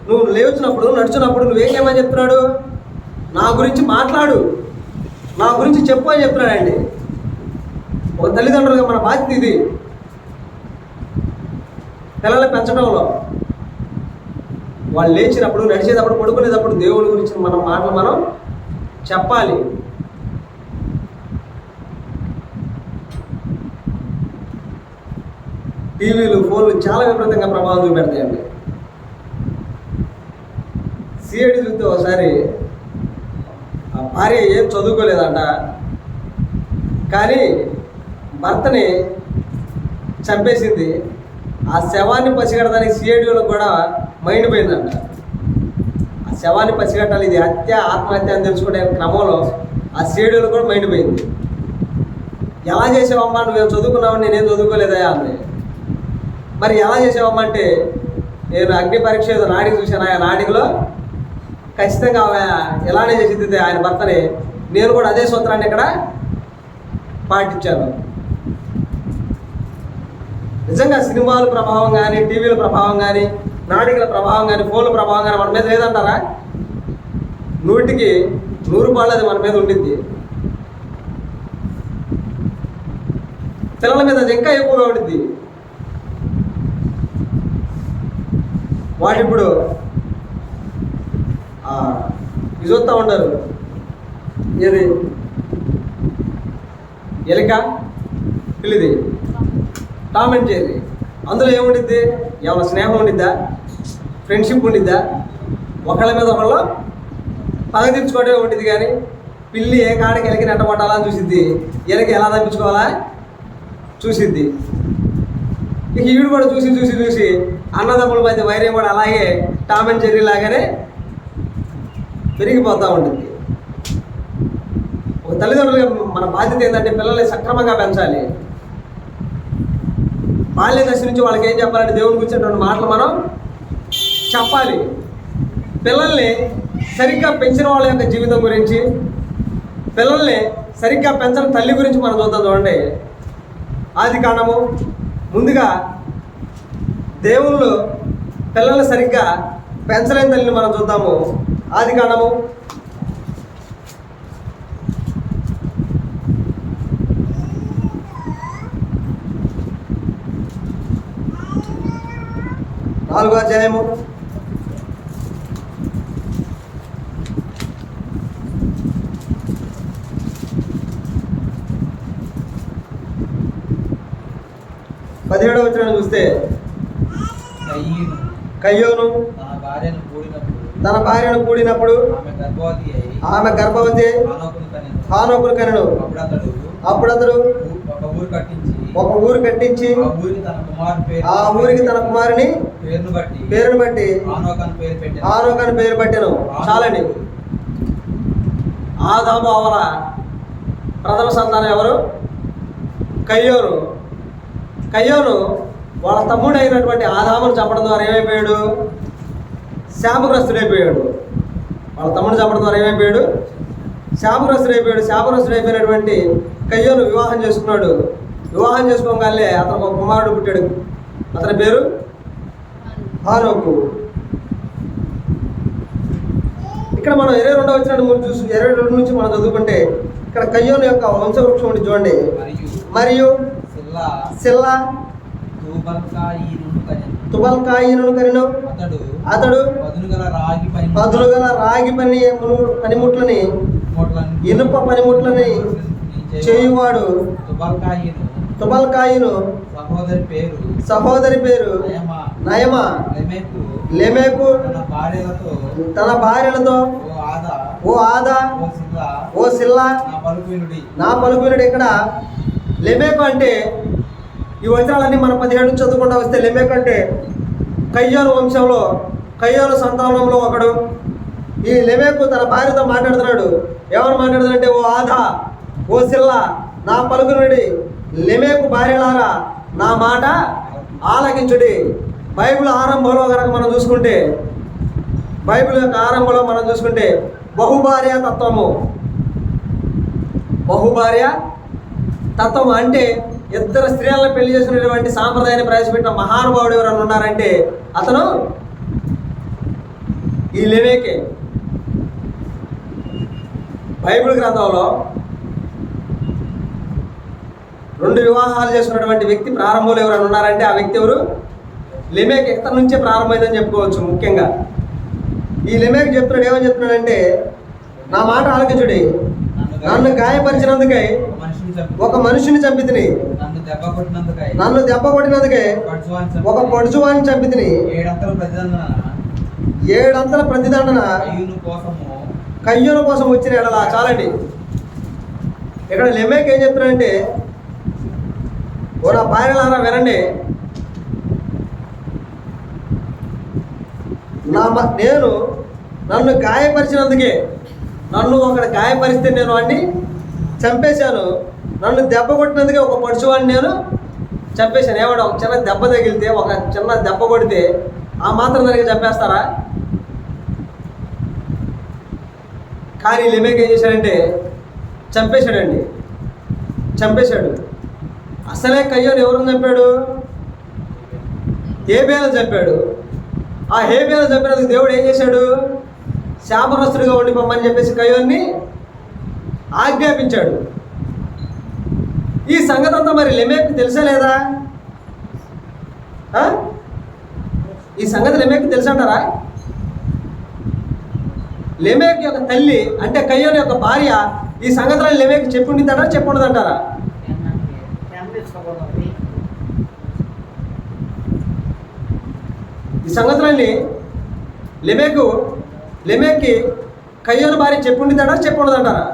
నువ్వు లేచినప్పుడు నడుచున్నప్పుడు నువ్వేం చేయమని చెప్తున్నాడు, నా గురించి మాట్లాడు, నా గురించి చెప్పు అని చెప్తున్నాడండి. ఒక తల్లిదండ్రులుగా మన బాధ్యత ఇది. పిల్లల్ని పెంచడంలో వాళ్ళు లేచినప్పుడు, నడిచేటప్పుడు, పడుకునేటప్పుడు దేవుని గురించి మన మాటలు మనం చెప్పాలి. టీవీలు, ఫోన్లు చాలా విపరీతంగా ప్రభావం చూపెడతాయండి. సిఐడి చూస్తే ఒకసారి ఆ భార్య ఏం చదువుకోలేదంట, కానీ భర్తని చంపేసింది. ఆ శవాన్ని పసిగట్టడానికి సిఐడిలకు కూడా మైండ్ పోయిందంట. ఆ శవాన్ని పసిగట్టాలి, ఇది ఆత్మహత్య అని తెలుసుకునే క్రమంలో ఆ సిఐడిలకు కూడా మైండ్ పోయింది. ఎలా చేసావమ్మా, నువ్వేం చదువుకున్నావు, నేనేం చదువుకోలేదా అంది. మరి ఎలా చేసావమ్మా అంటే నేను అగ్ని పరీక్ష ఏదో నాటిక చూశాను, ఆ నాటికలో ఖచ్చితంగా ఎలానే చేసింది ఆయన భర్తని, నేను కూడా అదే సూత్రాన్ని ఇక్కడ పాటించాను. నిజంగా సినిమాల ప్రభావం కానీ, టీవీల ప్రభావం కానీ, నాటికల ప్రభావం కానీ, ఫోన్ల ప్రభావం కానీ మన మీద లేదంటారా? 100కి 100 అది మన మీద ఉండింది. పిల్లల మీద అది ఇంకా ఎక్కువగా ఉండింది. వాడు ఇప్పుడు ఇది చూస్తూ ఉంటారు, ఏది ఎలిక పిల్లిది, టామ్ అండ్ జెర్రీ. అందులో ఏముండిద్ది, ఏమైనా స్నేహం ఉండిద్దా, ఫ్రెండ్షిప్ ఉండిద్దా? ఒకళ్ళ మీద ఒకళ్ళు పగ తీర్చుకోవడమే ఉంటుంది. కానీ పిల్లి ఏ కాడికి ఎలికి నెట్టబట్టాలని చూసిద్ది, ఎలికి ఎలా తప్పించుకోవాలా చూసిద్ది. ఇక ఈడు కూడా చూసి అన్నదమ్ముల మధ్య వైరం కూడా అలాగే టామ్ అండ్ జెర్రీ లాగానే పెరిగిపోతూ ఉంటుంది. ఒక తల్లిదండ్రులుగా మన బాధ్యత ఏంటంటే పిల్లల్ని సక్రమంగా పెంచాలి. బాల్య దశ నుంచి వాళ్ళకి ఏం చెప్పాలంటే దేవుని గురించినటువంటి మాటలు మనం చెప్పాలి. పిల్లల్ని సరిగ్గా పెంచిన వాళ్ళ యొక్క జీవితం గురించి, పిల్లల్ని సరిగ్గా పెంచిన తల్లి గురించి మనం చూద్దాం. చూడండి, ఆదికాండము ముందుగా దేవుళ్ళు పిల్లల్ని సరిగ్గా పెంచలేని తల్లిని మనం చూద్దాము. ఆదికాండము 4వ అధ్యాయము 17వ వచనం చూస్తే, కయ్యోను తన భార్యను కూడినప్పుడు ఆమె గర్భవతి హానోకును కనెను. అప్పుడు అతడు ఒక ఊరు కట్టించి ఆ ఊరికి తన కుమారుని పేరును బట్టి హానోకు అని పేరు పెట్టెను. చాలండి. ఆదాము అవల ప్రథమ సంతానం ఎవరు? కయ్యోను. కయ్యోను వాళ్ళ తమ్ముడు అయినటువంటి ఆదామును చంపడం ద్వారా ఏమైపోయాడు? శాపగ్రస్తుడైపోయాడు. వాళ్ళ తమ్ముడు చంపడం ద్వారా ఏమైపోయాడు? శాపగ్రస్తుడైపోయాడు. శాపగ్రస్తుడైపోయినటువంటి కయ్యోను వివాహం చేసుకున్నాడు. వివాహం చేసుకోగానే అతనికి ఒక కుమారుడు పుట్టాడు. అతని పేరు హానోకు. ఇక్కడ మనం 22వ వచనం చూసి 22 నుంచి మనం చదువుకుంటే, ఇక్కడ కయ్యోను యొక్క వంశవృక్షం ఉండి చూడండి. మరియు సిల్లా తుబల్కాయిను కనెను. అతడు పదునుగల రాగి పనిముట్లని ఇనుప పనిముట్లని చేయువాడు. తుబల్కాయిను సహోదరి పేరు నయమ. లెమెకు తన భార్యలతో, ఓ ఆదా, ఓ సిల్లా నా పలుకునుడు. ఇక్కడ లెమెకు అంటే, ఈ వచనాలన్నీ మనం 17 నుంచి చదువుకుంటూ వస్తే, లెమెకు అంటే కయ్యోను వంశంలో, కయ్యోను సంతానంలో ఒకడు. ఈ లెమెకు తన భార్యతో మాట్లాడుతున్నాడు. ఎవరు మాట్లాడుతున్నాడంటే, ఓ ఆదా, ఓ సిల్లా నా పలుకునుడి, లెమెకు భార్యలారా నా మాట ఆలకించుడి. బైబిల్ ఆరంభంలో కనుక మనం చూసుకుంటే, బైబిల్ యొక్క ఆరంభంలో మనం చూసుకుంటే బహుభార్య తత్వము. బహుభార్య తత్వం అంటే ఇద్దరు స్త్రీలను పెళ్లి చేసుకునేటువంటి సాంప్రదాయాన్ని ప్రవేశపెట్టిన మహానుభావుడు ఎవరన్నా ఉన్నారంటే అతను ఈ లెమెకే. బైబిల్ గ్రంథంలో 2 వివాహాలు చేసుకున్నటువంటి వ్యక్తి ప్రారంభంలో ఎవరైనా ఉన్నారంటే ఆ వ్యక్తి ఎవరు? లెమెకు. ఇతని నుంచే ప్రారంభమైందని చెప్పుకోవచ్చు. ముఖ్యంగా ఈ లెమెకు చెప్తున్నాడు, ఏమని చెప్తున్నాడంటే, నా మాట ఆలకించుడి, నన్ను గాయపరిచినందుకై ఒక మనిషిని చంపితిని, నన్ను దెబ్బ కొట్టినందుకే ఒక పొడుచువాన్ని చంపితిని, 7 అంతల ప్రతిదండన కయ్యోను కోసం వచ్చిన ఎడలా. చాలండి. ఇక్కడ లెమెకు ఏం చెప్తున్నాడంటే, ఓ నా భార్యలారా వినండి, నేను నన్ను గాయపరిచినందుకే, నన్ను ఒకడు గాయపరిస్తే నేను వాడిని చంపేశాను. నన్ను దెబ్బ కొట్టినందుకే ఒక పడుచువాడిని నేను చంపేశాను. ఏమన్నా ఒక చిన్న దెబ్బ తగిలితే, ఒక చిన్న దెబ్బ కొడితే ఆ మాత్రం దానికి చంపేస్తారా? కానీ లెమెకు ఏం చేశాడంటే చంపేశాడండి. చంపేశాడు. అసలే కయ్యోను ఎవరిని చంపాడు? హేబేలను చంపాడు. ఆ హేబేలను చంపినందుకు దేవుడు ఏం చేశాడు? శాపగ్రస్తుడిగా ఉండిపోమని చెప్పేసి కయ్యోన్ని ఆజ్ఞాపించాడు. ఈ సంగతి అంతా మరి లెమెకు తెలుసా లేదా? ఈ సంగతి లెమెకు తెలుసంటారా? లెమెకు యొక్క తల్లి అంటే కయ్యోను యొక్క భార్య ఈ సంగతులను లెమెకు చెప్పుండిద్దారా చెప్పుండదంటారా? ఈ సంగతులన్నీ లెమెక్కి కయ్యోను భార్య చెప్పుండిద్దారా చెప్పుండదంటారా?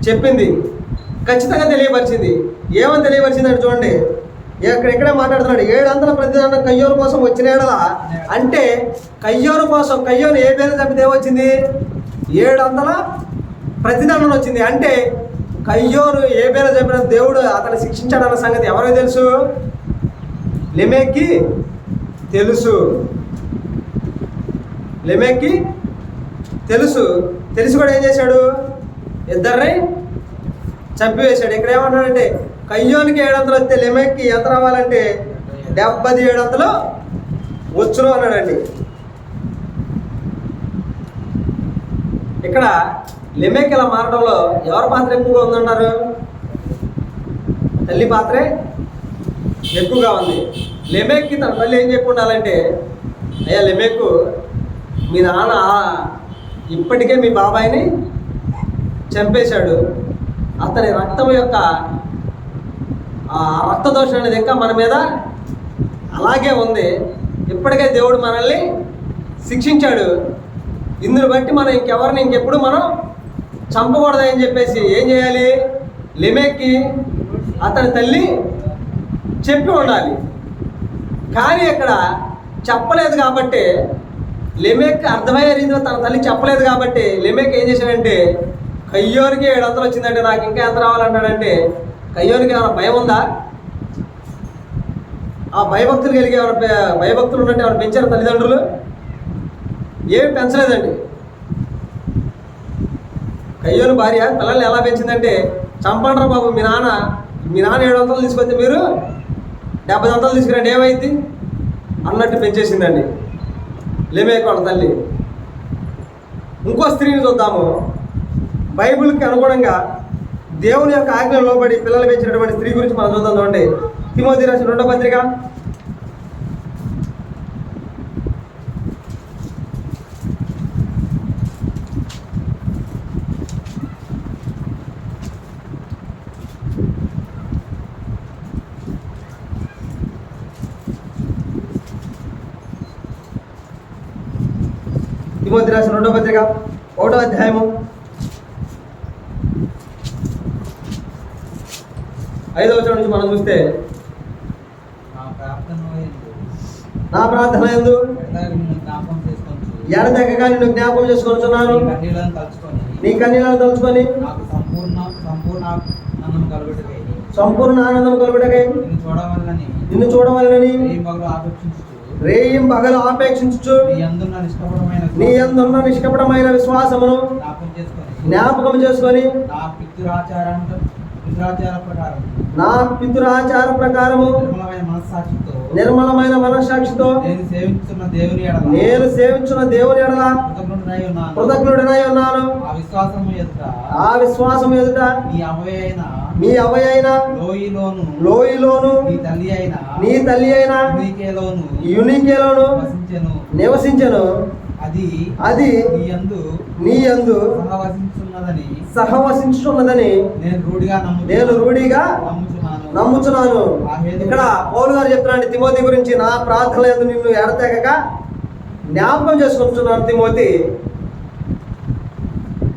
చెప్పింది. ఖచ్చితంగా తెలియపరిచింది. ఏమని తెలియపరిచిందని చూడండి. ఇక్కడే మాట్లాడుతున్నాడు. 7 అంతల ప్రతిదండ కయ్యోను కోసం వచ్చిన ఎడలా అంటే కయ్యోను కోసం, కయ్యోను ఏ పేరు చంపితే ఏమొచ్చింది? 7 అంతల ప్రతిదండన వచ్చింది. అంటే కయ్యోను ఏ పేరు చంపిన దేవుడు అతను శిక్షించాడన్న సంగతి ఎవరికి తెలుసు? లెమెక్కి తెలుసు. లెమెక్కి తెలుసు. తెలిసి కూడా ఏం చేశాడు? ఇద్దరిని చంపివేశాడు. ఇక్కడ ఏమంటాడంటే కయ్యోనికి 700 వస్తే లెమెక్కి ఎంత రావాలంటే 77 వచ్చును అన్నాడండి. ఇక్కడ లెమెక్ ఇలా మారడంలో ఎవరి పాత్ర ఎక్కువగా ఉందంటారు? తల్లి పాత్రే ఎక్కువగా ఉంది. లెమెక్కి తన తల్లి ఏం చెప్పి ఉండాలంటే, అయ్యా లెమెక్, మీ నాన్న ఇప్పటికే మీ బాబాయిని చంపేశాడు. అతని రక్తం యొక్క రక్తదోషం అనేది ఇంకా మన మీద అలాగే ఉంది. ఇప్పటికే దేవుడు మనల్ని శిక్షించాడు. ఇందుని బట్టి మనం ఇంకెప్పుడు మనం చంపకూడదని చెప్పేసి ఏం చేయాలి? లెమెక్కి అతని తల్లి చెప్పి ఉండాలి. కానీ ఇక్కడ చెప్పలేదు కాబట్టి, లెమెక్ అర్థమయ్యే రీతిలో తన తల్లి చెప్పలేదు కాబట్టి లెమెక్ ఏం చేశాడంటే, కయ్యోనికి 700 వచ్చిందంటే నాకు ఇంకా ఎంత రావాలంటాడంటే, కయ్యోనికి ఏమైనా భయం ఉందా? ఆ భయభక్తులు కలిగి భయభక్తులు ఉన్నట్టు ఏమైనా పెంచారు తల్లిదండ్రులు? ఏమి పెంచలేదండి. కయ్యోని భార్య పిల్లల్ని ఎలా పెంచిందంటే, చంపండ్రా బాబు, మీ నాన్న 700 తీసుకొస్తే మీరు 70 తీసుకురండి, ఏమైంది అన్నట్టు పెంచేసిందండి లెమెక్ వాళ్ళ తల్లి. ఇంకో స్త్రీని చూద్దాము. బైబిల్కి అనుగుణంగా దేవుని యొక్క ఆజ్ఞలో లోబడి పిల్లలు పెంచినటువంటి స్త్రీ గురించి మనం చూద్దాం. చూడండి, తిమోతి రాసిన 2వ పత్రిక 2వ పత్రిక 1వ అధ్యాయము 5వ వచనం నుంచి మనం చూస్తే, నా ప్రార్థన యందు ఎడతెగక నిన్ను జ్ఞాపకం చేసుకొనుచున్నాను. నీ కన్నీళ్లను తలుచుకొని సంపూర్ణ ఆనందం కలుగుటకై నిన్ను చూడవలనని రేయిం పగలు ఆపేక్షించుచు నీ యందున్న నిష్కపటమైన విశ్వాసమును జ్ఞాపకం చేసుకొని నా పితృఆచార ప్రకారము నిర్మలమైన మనస్సాక్షితో నేను సేవించున్న దేవుని ఎడల కృతజ్ఞుడనై ఉన్నాను. ఆ విశ్వాసము ఎదుట మీ అవ్వయైన లోయలోను నీ తల్లి అయిన యూనికేలోను నివసించెను. అది నీ యందు సహవసించున్నదని నేను రూఢిగా నమ్ముచున్నాను. ఇక్కడ పౌలు గారు చెప్తున్నాడు తిమోతి గురించి, నా ప్రార్థన యందు నిన్ను ఎడతెగక జ్ఞాపకం చేసుకుంటున్నాను. తిమోతి,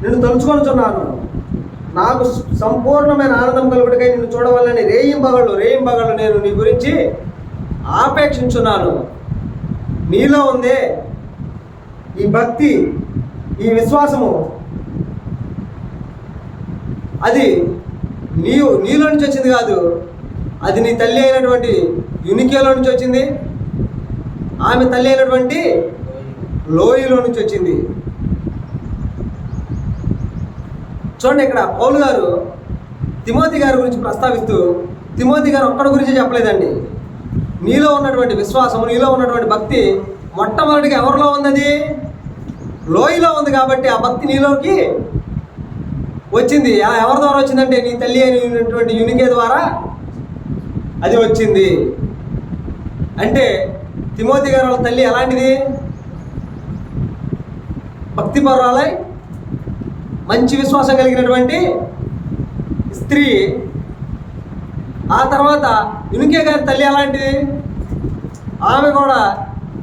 నిన్ను తలుచుకొనుచున్నాను. నాకు సంపూర్ణమైన ఆనందం కలుగుటకై నిన్ను చూడవాలని రేయిం పగళ్ళు నేను నీ గురించి ఆపేక్షించున్నాను. నీలో ఉందే ఈ భక్తి, ఈ విశ్వాసము, అది నీలో నుంచి వచ్చింది కాదు. అది నీ తల్లి అయినటువంటి యూనికేలో నుంచి వచ్చింది. ఆమె తల్లి అయినటువంటి లోయలో నుంచి వచ్చింది. చూడండి, ఇక్కడ పౌలు గారు తిమోతి గారి గురించి ప్రస్తావిస్తూ తిమోతి గారు ఒక్కడి గురించి చెప్పలేదండి. నీలో ఉన్నటువంటి విశ్వాసము, నీలో ఉన్నటువంటి భక్తి మొట్టమొదటిగా ఎవరిలో ఉన్నది? లోయలో ఉంది. కాబట్టి ఆ భక్తి నీలోకి వచ్చింది. ఎవరి ద్వారా వచ్చిందంటే నీ తల్లి అయినటువంటి యూనికే ద్వారా అది వచ్చింది. అంటే తిమోతి గారు వాళ్ళ తల్లి ఎలాంటిది? భక్తి పరురాలై మంచి విశ్వాసం కలిగినటువంటి స్త్రీ. ఆ తర్వాత యూనికే గారి తల్లి ఎలాంటిది? ఆమె కూడా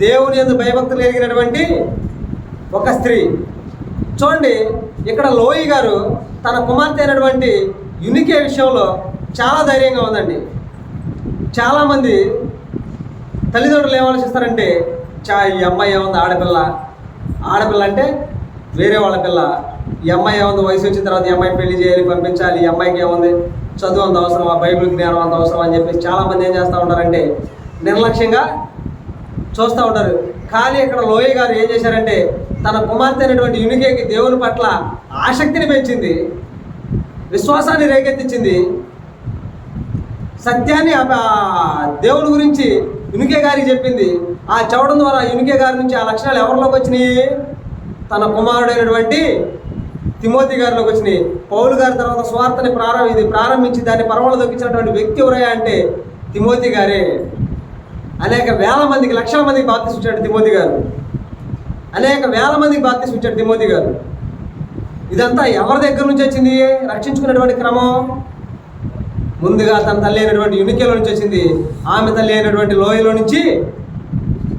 దేవుని యందు భయభక్తులు కలిగినటువంటి ఒక స్త్రీ. చూడండి, ఇక్కడ లోయి గారు తన కుమార్తె అయినటువంటి యూనికే విషయంలో చాలా ధైర్యంగా ఉందండి. చాలామంది తల్లిదండ్రులు ఏం ఆలోచిస్తారంటే, ఈ అమ్మాయి ఏముంది, ఆడపిల్ల అంటే వేరే వాళ్ళ పిల్ల. ఈ అమ్మాయి ఏముంది, వయసు వచ్చిన తర్వాత ఈ అమ్మాయి పెళ్లి చేయాలి, పంపించాలి, ఈ అమ్మాయికి ఏముంది, చదువు అంత అవసరమా, బైబిల్ జ్ఞానం అంత అవసరం అని చెప్పేసి చాలామంది ఏం చేస్తూ ఉంటారంటే నిర్లక్ష్యంగా చూస్తూ ఉంటారు. కానీ ఇక్కడ లోయ గారు ఏం చేశారంటే తన కుమార్తె అయినటువంటి యునికేకి దేవుని పట్ల ఆసక్తిని పెంచింది, విశ్వాసాన్ని రేకెత్తించింది, సత్యాన్ని దేవుని గురించి యునికే గారికి చెప్పింది. ఆ చెప్పడం ద్వారా యునికే గారి నుంచి ఆ లక్షణాలు ఎవరిలోకి వచ్చినాయి? తన కుమారుడైనటువంటి తిమోతి గారిలోకి వచ్చినాయి. పౌలు గారి తర్వాత స్వార్థని ప్రారంభించి దాన్ని పరమలో దొక్కించినటువంటి వ్యక్తి ఎవరయ్యా అంటే తిమోతి గారే. అనేక వేల మందికి, లక్షల మందికి బాప్తిసం ఇచ్చాడు తిమోతి గారు. అనేక వేల మందికి బాప్తిసం ఇచ్చాడు తిమోతి గారు. ఇదంతా ఎవరి దగ్గర నుంచి వచ్చింది? రక్షించుకున్నటువంటి క్రమం ముందుగా తన తల్లి అయినటువంటి యునికేలో నుంచి వచ్చింది. ఆమె తల్లి అయినటువంటి లోయలో నుంచి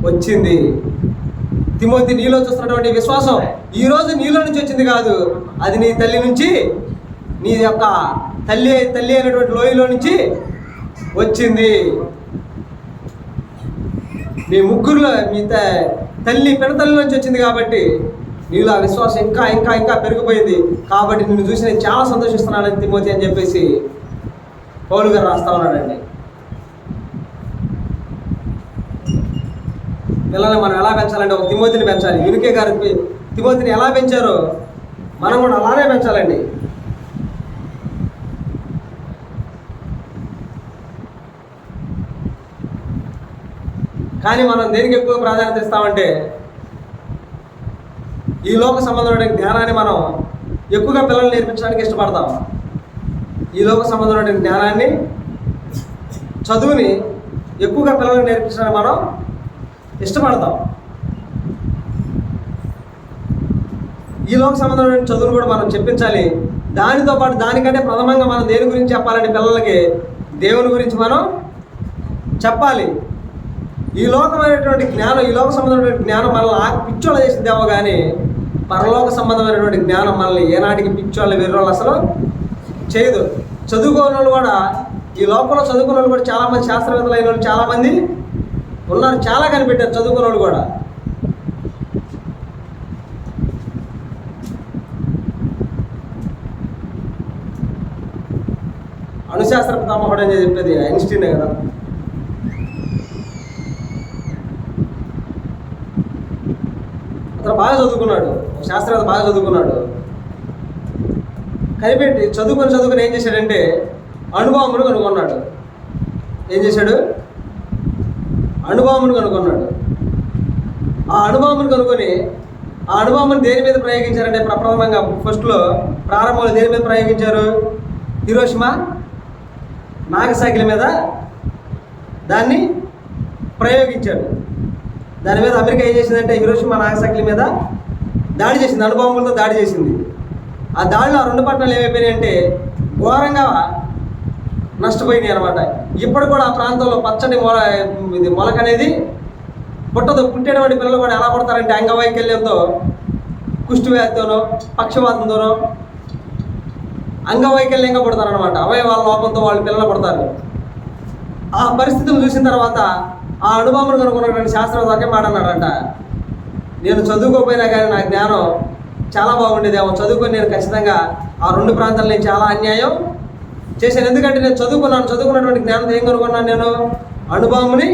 వచ్చింది. తిమోతి, నీలో చూస్తున్నటువంటి విశ్వాసం ఈరోజు నీలో నుంచి వచ్చింది కాదు, అది నీ తల్లి నుంచి, నీ యొక్క తల్లి అయినటువంటి లోయలో నుంచి వచ్చింది. మీ ముగ్గురులో మీ పెడతల్లి నుంచి వచ్చింది కాబట్టి నీలో ఆ విశ్వాసం ఇంకా ఇంకా ఇంకా పెరిగిపోయింది. కాబట్టి నిన్ను చూసి నేను చాలా సంతోషిస్తున్నాను తిమోతి అని చెప్పేసి పౌలు గారు రాస్తా ఉన్నాడండి. పిల్లల్ని మనం ఎలా పెంచాలంటే ఒక తిమోతిని పెంచాలి. యునికే గారు తిమోతిని ఎలా పెంచారో మనం కూడా అలానే పెంచాలండి. కానీ మనం దేనికి ఎక్కువ ప్రాధాన్యత ఇస్తామంటే ఈ లోక సంబంధమైన జ్ఞానాన్ని మనం ఎక్కువగా పిల్లలు నేర్పించడానికి ఇష్టపడతాం. ఈ లోక సంబంధమైన జ్ఞానాన్ని, చదువుని ఎక్కువగా పిల్లలకు నేర్పించడానికి మనం ఇష్టపడతాం. ఈ లోక సంబంధమైన చదువును కూడా మనం చెప్పించాలి. దానితో పాటు దానికంటే ప్రథమంగా మనం దేని గురించి చెప్పాలంటే పిల్లలకి దేవుని గురించి మనం చెప్పాలి. ఈ లోకమైనటువంటి జ్ఞానం, ఈ లోక సంబంధమైనటువంటి జ్ఞానం మనల్ని పిచ్చోళ్ళ చేసిందేమో కానీ పరలోక సంబంధమైనటువంటి జ్ఞానం మనల్ని ఏనాటికి పిచ్చోళ్ళ వెర్రోళ్ళు అసలు చేయదు. చదువుకోని వాళ్ళు కూడా, ఈ లోకంలో చదువుకున్న వాళ్ళు కూడా చాలామంది, శాస్త్రవేత్తలు అయిన వాళ్ళు చాలామంది ఉన్నారు, చాలా కనిపెట్టారు చదువుకున్న వాళ్ళు కూడా. అణుశాస్త్ర పితామహుడు అని చెప్పేది ఐన్స్టీనే కదా. అతను బాగా చదువుకున్నాడు, శాస్త్రవేత్త బాగా చదువుకున్నాడు. కనిపెట్టి చదువుకొని ఏం చేశాడంటే అణుబాంబును కనుగొన్నాడు. ఏం చేశాడు? అణుబాంబును కనుగొన్నాడు. ఆ అణుబాంబును కనుగొని ఆ అణుబాంబును దేని మీద ప్రయోగించారంటే ప్రప్రథమంగా ప్రారంభంలో దేని మీద ప్రయోగించారు? హిరోషిమా, నాగసాకిల మీద దాన్ని ప్రయోగించాడు. దాని మీద అమెరికా ఏం చేసిందంటే హిరోషిమా, నాగసాకిల మీద దాడి చేసింది, అణుబాంబులతో దాడి చేసింది. ఆ దాడిలో ఆ రెండు పట్టణాలు ఏమైపోయినాయి అంటే ఘోరంగా నష్టపోయినాయి అనమాట. ఇప్పుడు కూడా ఆ ప్రాంతంలో పచ్చడి మొలక అనేది పుట్టదు. పుట్టేటువంటి పిల్లలు కూడా ఎలా పడతారంటే అంగవైకల్యంతో, కుష్ఠవ్యాధితోనో, పక్షవాతంతోనో అంగవైకల్యంగా పడతారనమాట. అవయవాల లోపంతో వాళ్ళు పిల్లలు పడతారు. ఆ పరిస్థితులు చూసిన తర్వాత ఆ అణుబాంబును కనుక్కున్నటువంటి శాస్త్రవేత్త ఒకే మాట అన్నాడంట, నేను చదువుకోపోయినా కానీ నా జ్ఞానం చాలా బాగుండేదేమో, చదువుకొని నేను ఖచ్చితంగా ఆ రెండు ప్రాంతాల్లో నేను చాలా అన్యాయం చేశాను. ఎందుకంటే నేను చదువుకున్నటువంటి జ్ఞానంతో ఏం కనుగొన్నాను? నేను అణుబాంబుని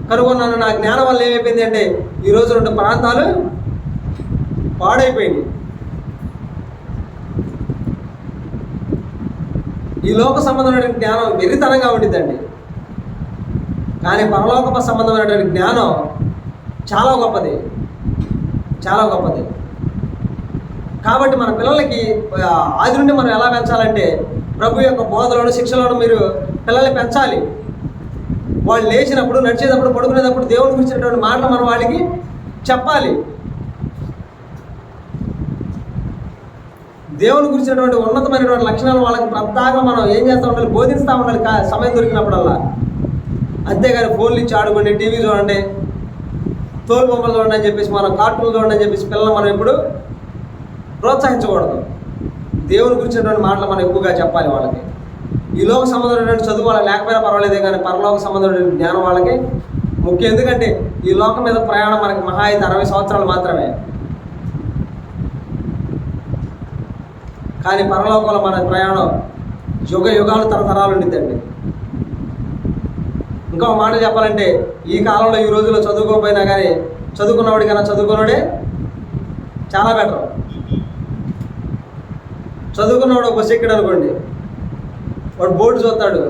కనుగొన్నాను. నా జ్ఞానం వల్ల ఏమైపోయింది అంటే ఈరోజు రెండు ప్రాంతాలు పాడైపోయింది. ఈ లోక సంబంధమైన జ్ఞానం వెర్రితనంగా ఉండిద్దండి. కానీ పరలోక సంబంధమైనటువంటి జ్ఞానం చాలా గొప్పది, చాలా గొప్పది. కాబట్టి మన పిల్లలకి ఆది నుండి మనం ఎలా పెంచాలంటే ప్రభు యొక్క బోధలను, శిక్షలను మీరు పిల్లల్ని పెంచాలి. వాళ్ళు లేచినప్పుడు, నడిచేటప్పుడు, పడుకునేటప్పుడు దేవుని గురించినటువంటి మాటలు మనం వాళ్ళకి చెప్పాలి. దేవుని గురించినటువంటి ఉన్నతమైనటువంటి లక్షణాలు వాళ్ళకి ప్రత్యేకంగా మనం ఏం చేస్తూ ఉండాలి? బోధిస్తూ ఉండాలి సమయం దొరికినప్పుడల్లా. అంతేగాని ఫోన్లు ఇచ్చి ఆడుకోండి, టీవీ చూడండి, తోలు బొమ్మలు చూడండి అని చెప్పేసి, మనం కార్టూన్లు చూడండి అని చెప్పేసి పిల్లలు మనం ఎప్పుడు ప్రోత్సహించకూడదు. దేవుని గురించినటువంటి మాటలు మనం ఎక్కువగా చెప్పాలి వాళ్ళకి. ఈ లోక సంబంధమైనటువంటి చదువు వాళ్ళకి లేకపోయినా పర్వాలేదే, కానీ పరలోక సంబంధమైన జ్ఞానం వాళ్ళకి ముఖ్యం. ఎందుకంటే ఈ లోకం మీద ప్రయాణం మనకి మహా అయితే 60 సంవత్సరాలు మాత్రమే. కానీ పరలోకంలో మన ప్రయాణం యుగ యుగాలు, తరతరాలు ఉండిద్దండి. ఇంకా మాట చెప్పాలంటే ఈ కాలంలో ఈ రోజుల్లో చదువుకోకపోయినా కానీ చదువుకున్నవాడి కన్నా చదువుకున్నవాడే చాలా బెటర్. చదువుకున్నవాడు బస్సు ఎక్కాడు అనుకోండి, వాడు బోర్డు చూస్తాడు,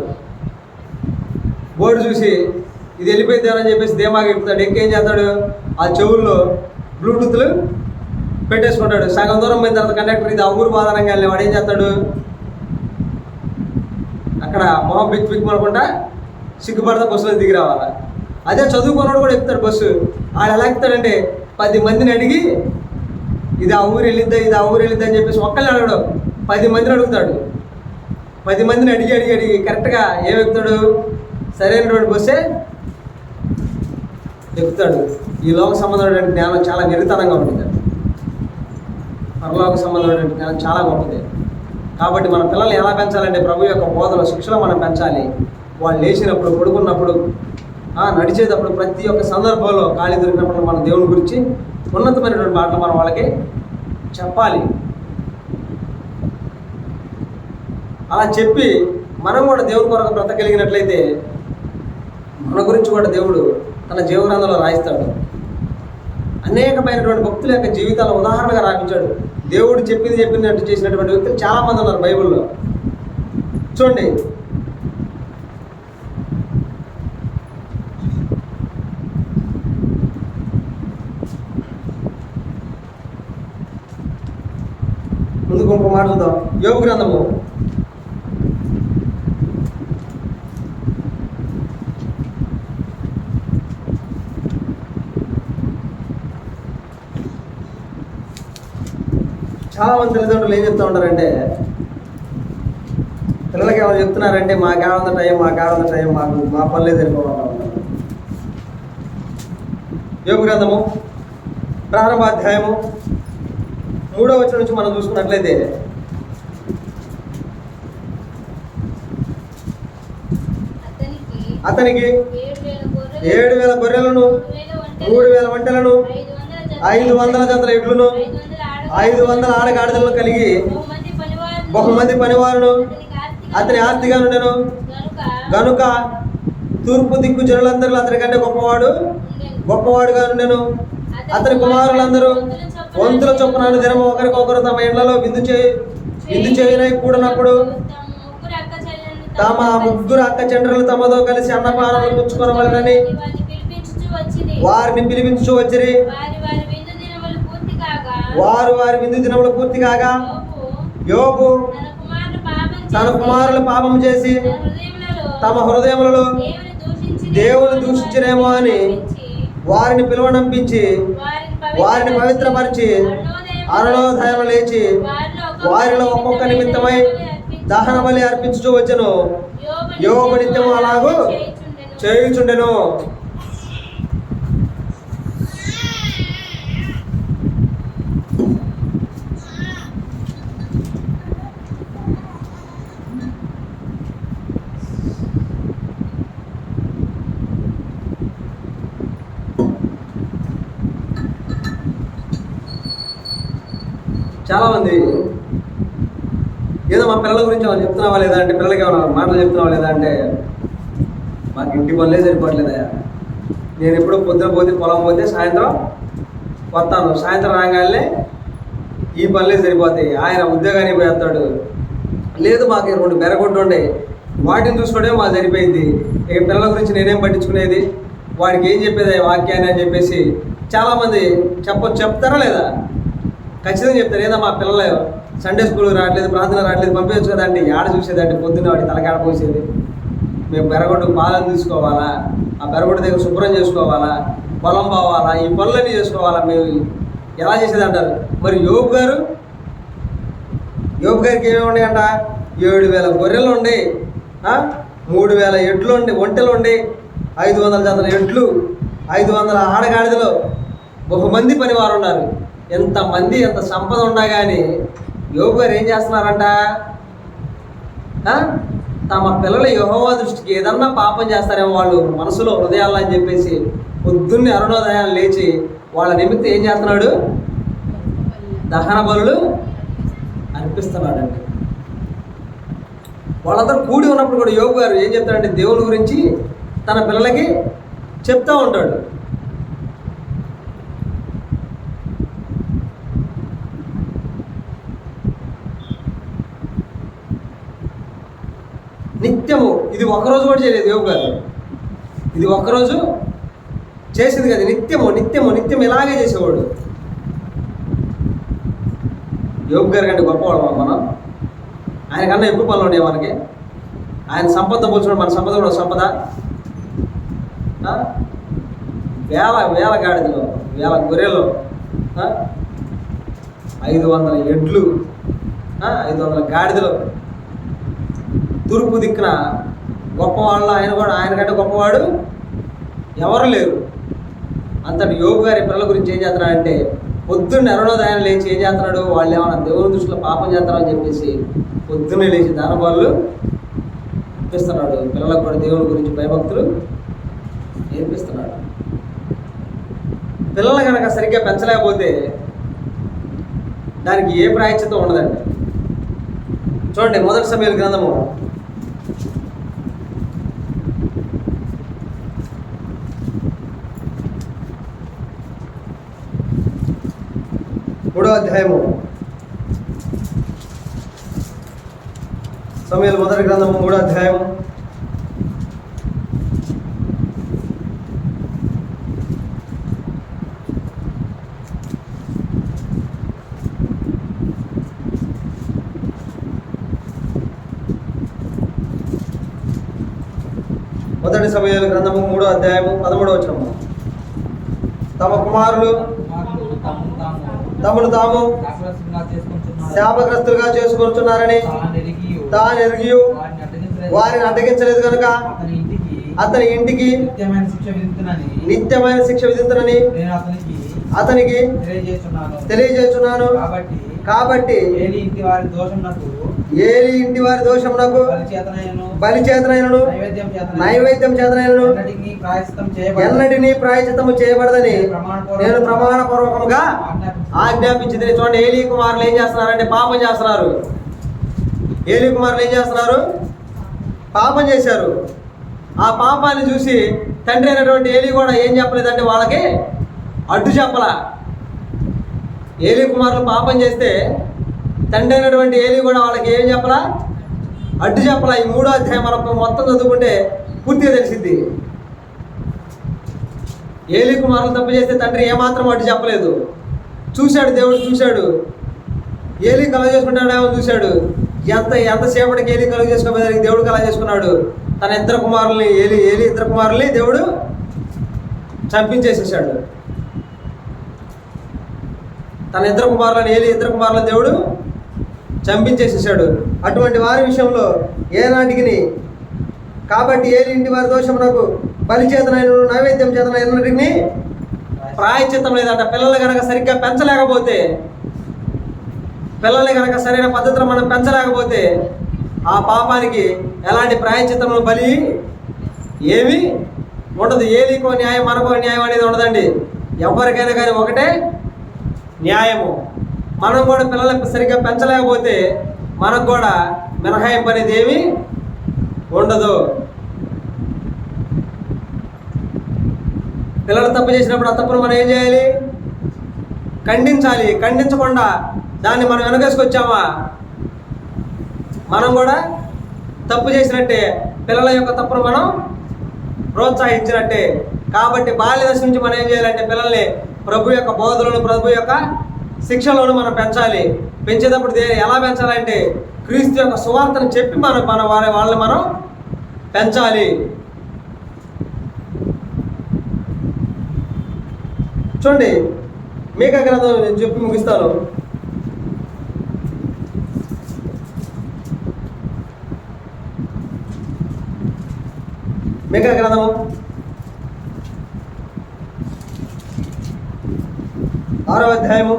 బోర్డు చూసి ఇది వెళ్ళిపోయిద్దామని చెప్పేసి ధీమాగా ఎక్కుతాడు. ఎక్కేం చేస్తాడు, ఆ చెవుల్లో బ్లూటూత్లు పెట్టేసుకుంటాడు. సగం దూరం పోయిన తర్వాత కండక్టర్ ఇది ఆ ఊరు బాధనంగా వెళ్ళి వాడు ఏం చేస్తాడు, అక్కడ మొహం పిక్ పిక్ అనుకుంటా సిగ్గుపడతా బస్సులో దిగి రావాలా. అదే చదువుకున్నాడు కూడా ఎక్కుతాడు బస్సు. వాడు ఎలా ఎక్కుతాడంటే 10 మందిని అడిగి ఇది ఆ ఊరు వెళ్ళిద్దా ఇది ఆ ఊరు వెళ్ళిద్దా అని చెప్పేసి ఒక్కళ్ళని అడగడు, 10 మందిని అడుగుతాడు. 10 మందిని అడిగి అడిగి అడిగి కరెక్ట్గా ఏం ఎక్కుతాడు, సరైనటువంటి బస్సే ఎక్కుతాడు. ఈ లోక సంబంధమైన జ్ఞానం చాలా వెరితనంగా ఉంటుంది, పరలోక సంబంధమైన జ్ఞానం చాలా గొప్పది. కాబట్టి మన పిల్లల్ని ఎలా పెంచాలంటే ప్రభు యొక్క బోధన శిక్షలో మనం పెంచాలి. వాళ్ళు లేచినప్పుడు, పడుకున్నప్పుడు, నడిచేటప్పుడు, ప్రతి ఒక్క సందర్భంలో ఖాళీ దొరికినప్పుడు మన దేవుని గురించి ఉన్నతమైనటువంటి మాటలు మనం వాళ్ళకి చెప్పాలి. అలా చెప్పి మనం కూడా దేవుని కొరకు బ్రతకగలిగినట్లయితే మన గురించి కూడా దేవుడు తన జీవగ్రంథంలో రాయిస్తాడు. అనేకమైనటువంటి భక్తుల యొక్క జీవితాల ఉదాహరణగా రాయించాడు. దేవుడు చెప్పినట్టు చేసినటువంటి వ్యక్తులు చాలామంది ఉన్నారు బైబిల్లో. చూడండి, ముందుకు ఇంకో మాట చూద్దాం. యోబు గ్రంథము 8 చాలా మంది తల్లిదండ్రులు ఏం చెప్తూ ఉంటారంటే, పిల్లలకి ఎవరు చెప్తున్నారంటే మాకేడంత టైం మాకు మా పనులే సరిపోవాలా ఉంటారు. యోబు గ్రంథము ప్రారంభాధ్యాయము 3వ వచనం నుంచి మనం చూసుకున్నట్లయితే, అతనికి 7,000 గొర్రెలను, 3,000 ఒంటెలను, 500 జతల ఎడ్లను, 500 ఆడగాడిదలను కలిగి బహుమంది పనివారును అతని ఆస్తిగా ఉండెను. గనుక తూర్పు దిక్కు జనులందరూ అతనికంటే గొప్పవాడుగా ఉండెను. అతని కుమారులందరూ వంతుల చొప్పున దినము ఒకరికొకరు తమ ఇళ్లలో విందు చేయనై కూడినప్పుడు తమ 3 అక్క చెండ్రులు తమతో కలిసి అన్నపానాలు పుచ్చుకొనవలెనని వారిని పిలిపించు వచ్చిరి. వారి విందు దినములు పూర్తి కాగా యోబు తన కుమారులు పాపం చేసి తమ హృదయములలో దేవుని దూషించినేమో అని వారిని పిలువనంపించి వారిని పవిత్రపరిచి అరుణోదయం లేచి వారిలో ఒక్కొక్క నిమిత్తమై దహన బలి అర్పించుతూ వచ్చెను. యోబు నిత్యము అలాగూ చేయుచుండెను. చాలామంది ఏదో మా పిల్లల గురించి ఏమైనా చెప్తున్నావా లేదా అంటే, పిల్లలకి ఏమైనా మాటలు చెప్తున్నావా లేదా అంటే, మాకు ఇంటి పనులే సరిపోవట్లేదా, నేను ఎప్పుడో పొద్దున పోతే పొలం పోతే సాయంత్రం వస్తాను, సాయంత్రం రాగానే ఈ పనులే సరిపోతాయి, ఆయన ఉద్యోగానికి పోయేస్తాడు, లేదు మాకు 2 బెరగొడ్డు ఉండే వాటిని చూసుకోవడమే మాకు సరిపోయింది, ఇక పిల్లల గురించి నేనేం పట్టించుకునేది, వాడికి ఏం చెప్పేది వాక్యాన్ని అని చెప్పేసి చాలామంది చెప్తారా లేదా? ఖచ్చితంగా చెప్తారు. ఏదో మా పిల్లలు సండే స్కూల్కి రావట్లేదు, ప్రార్థన రావట్లేదు, పంపించచ్చు కదండి. ఆడ చూసేదండి పొద్దున్న వాడి తలకాడ పోసేది. మేము బెరగొడ్డు పాలను తీసుకోవాలా, ఆ బెరగొడ్డు దగ్గర శుభ్రం చేసుకోవాలా, పొలం పోవాలా, ఈ పనులన్నీ చేసుకోవాలా, మేము ఎలా చేసేది అంటారు. మరి యోబు గారికి ఏమేమి ఉన్నాయంట? 7,000 గొర్రెలు ఉండే, 3,000 ఎడ్లు ఉండే, ఒంటెలు ఉండే, 500 జతల ఎడ్లు, 500 ఆడగాడిదలు, బహుమంది పనివారు ఉన్నారు. ఎంతమంది ఎంత సంపద ఉన్నా కానీ యోబు గారు ఏం చేస్తున్నారంట? తమ పిల్లలు యెహోవా దృష్టికి ఏదన్నా పాపం చేస్తారేమో వాళ్ళు మనసులో హృదయాల్లో అని చెప్పేసి పొద్దున్నే అరుణోదయాలు లేచి వాళ్ళ నిమిత్తం ఏం చేస్తున్నాడు? దహన బలులు అర్పిస్తున్నాడండి. వాళ్ళందరూ కూడి ఉన్నప్పుడు కూడా యోబు గారు ఏం చెప్తాడంటే దేవుని గురించి తన పిల్లలకి చెప్తూ ఉంటాడు. నిత్యము, ఇది ఒక్కరోజు కూడా చేయలేదు యోబు గారు, ఇది ఒక్కరోజు చేసింది కదా, నిత్యము నిత్యము నిత్యం ఇలాగే చేసేవాడు. యోబు గారి కంటే గొప్పవాడు మనం, ఆయనకన్నా ఎక్కువ పనులు ఉండేవి మనకి. ఆయన సంపద పోల్చుకోవడం, మన సంపద కూడా సంపద. వేల వేల గాడిదలు, వేల గొర్రెలు, 500 ఎడ్లు, 500 గాడిదలు. తూర్పు దిక్కున గొప్పవాళ్ళు ఆయన కూడా, ఆయనకంటే గొప్పవాడు ఎవరు లేరు. అంతటి యోబు గారి పిల్లల గురించి ఏం చేస్తున్నాడంటే, పొద్దున్న అరుణోదయాన్ని లేచి ఏం చేస్తున్నాడు, వాళ్ళు ఏమన్నా దేవుని దృష్టిలో పాపం చేస్తారని చెప్పేసి పొద్దున్నే లేచి దానబాళ్ళు నేర్పిస్తున్నాడు. పిల్లలకు కూడా దేవుని గురించి భయభక్తులు నేర్పిస్తున్నాడు. పిల్లలు కనుక సరిగ్గా పెంచలేకపోతే దానికి ఏ ప్రాయశ్చిత్తం ఉండదండి. చూడండి, మొదటి సమూయేలు గ్రంథము 3వ అధ్యాయము. సమూయేలు మొదటి గ్రంథము 3వ అధ్యాయము. మొదటి సమూయేలు గ్రంథము 3వ అధ్యాయము 13వ వచనము. తమ కుమారులు తమను తాము శాపగ్రస్తులుగా చేసుకుంటున్నారని తాను ఎరిగి వారిని అడ్డగించలేదు కనుక అతని ఇంటికి నిత్యమైన శిక్ష విధించునని అతనికి తెలియజేస్తున్నాను. కాబట్టి ఏలి ఇంటి వారి దోషమునకు బలి చేతనైనను నైవేద్యం చేతనైనను ఎన్నటినీ ప్రాయశ్చిత్తము చేయబడదని నేను ప్రమాణపూర్వకంగా ఆజ్ఞాపించింది. చూడండి, ఏలీ కుమారులు ఏం చేస్తున్నారంటే పాపం చేస్తున్నారు. ఏలీ కుమారులు ఏం చేస్తున్నారు? పాపం చేశారు. ఆ పాపాన్ని చూసి తండ్రి అయినటువంటి ఏలీ కూడా ఏం చెప్పలేదంటే వాళ్ళకి అడ్డు చెప్పలా. ఏలీ కుమారులు పాపం చేస్తే తండ్రి అయినటువంటి ఏలీ కూడా వాళ్ళకి ఏం చెప్పలా, అడ్డు చెప్పలా. ఈ 3వ అధ్యాయం మనం మొత్తం చదువుకుంటే పూర్తిగా తెలిసింది. ఏలీ కుమారులు తప్పు చేస్తే తండ్రి ఏమాత్రం అడ్డు చెప్పలేదు. చూశాడు, దేవుడు చూశాడు. ఏలీ కలగ చేసుకుంటాడేమో చూశాడు. ఎంతసేపటికి ఏలీ కలుగ చేసుకోవడానికి దేవుడు కలగ చేసుకున్నాడు. తన ఇద్దరు కుమారుల్ని ఏలీ ఇద్దరు కుమారుల్ని దేవుడు చంపించేసేసాడు. తన ఇద్దరు కుమారులను దేవుడు చంపించేసేసాడు. అటువంటి వారి విషయంలో ఏనాటికి కాబట్టి ఏలి ఇంటి వారి దోషమునకు బలి చేతనైన నైవేద్యం చేతనైనటికి ప్రాయశ్చిత్తం లేదంట. పిల్లలు కనుక సరిగ్గా పెంచలేకపోతే, పిల్లల్ని కనుక సరైన పద్ధతిలో మనం పెంచలేకపోతే ఆ పాపానికి ఎలాంటి ప్రాయశ్చిత్తము బలి ఏమీ ఉండదు. ఏలికో న్యాయం మనకో న్యాయం అనేది ఉండదండి. ఎవరికైనా కానీ ఒకటే న్యాయము. మనం కూడా పిల్లలకు సరిగ్గా పెంచలేకపోతే మనకు కూడా మినహాయింపు అనేది ఏమీ ఉండదు. పిల్లలు తప్పు చేసినప్పుడు ఆ తప్పును మనం ఏం చేయాలి? ఖండించాలి. ఖండించకుండా దాన్ని మనం వెనకేసుకొచ్చామా మనం కూడా తప్పు చేసినట్టే, పిల్లల యొక్క తప్పును మనం ప్రోత్సహించినట్టే. కాబట్టి బాల్య దశ నుంచి మనం ఏం చేయాలంటే పిల్లల్ని ప్రభు యొక్క బోధనలను, ప్రభు యొక్క శిక్షలను మనం పెంచాలి. పెంచేటప్పుడు ఎలా పెంచాలంటే క్రీస్తు యొక్క సువార్తను చెప్పి వాళ్ళని మనం పెంచాలి. చూడండి, మీకా గ్రంథం నేను చెప్పి ముగిస్తాను. మీకా గ్రంథము 6వ అధ్యాయము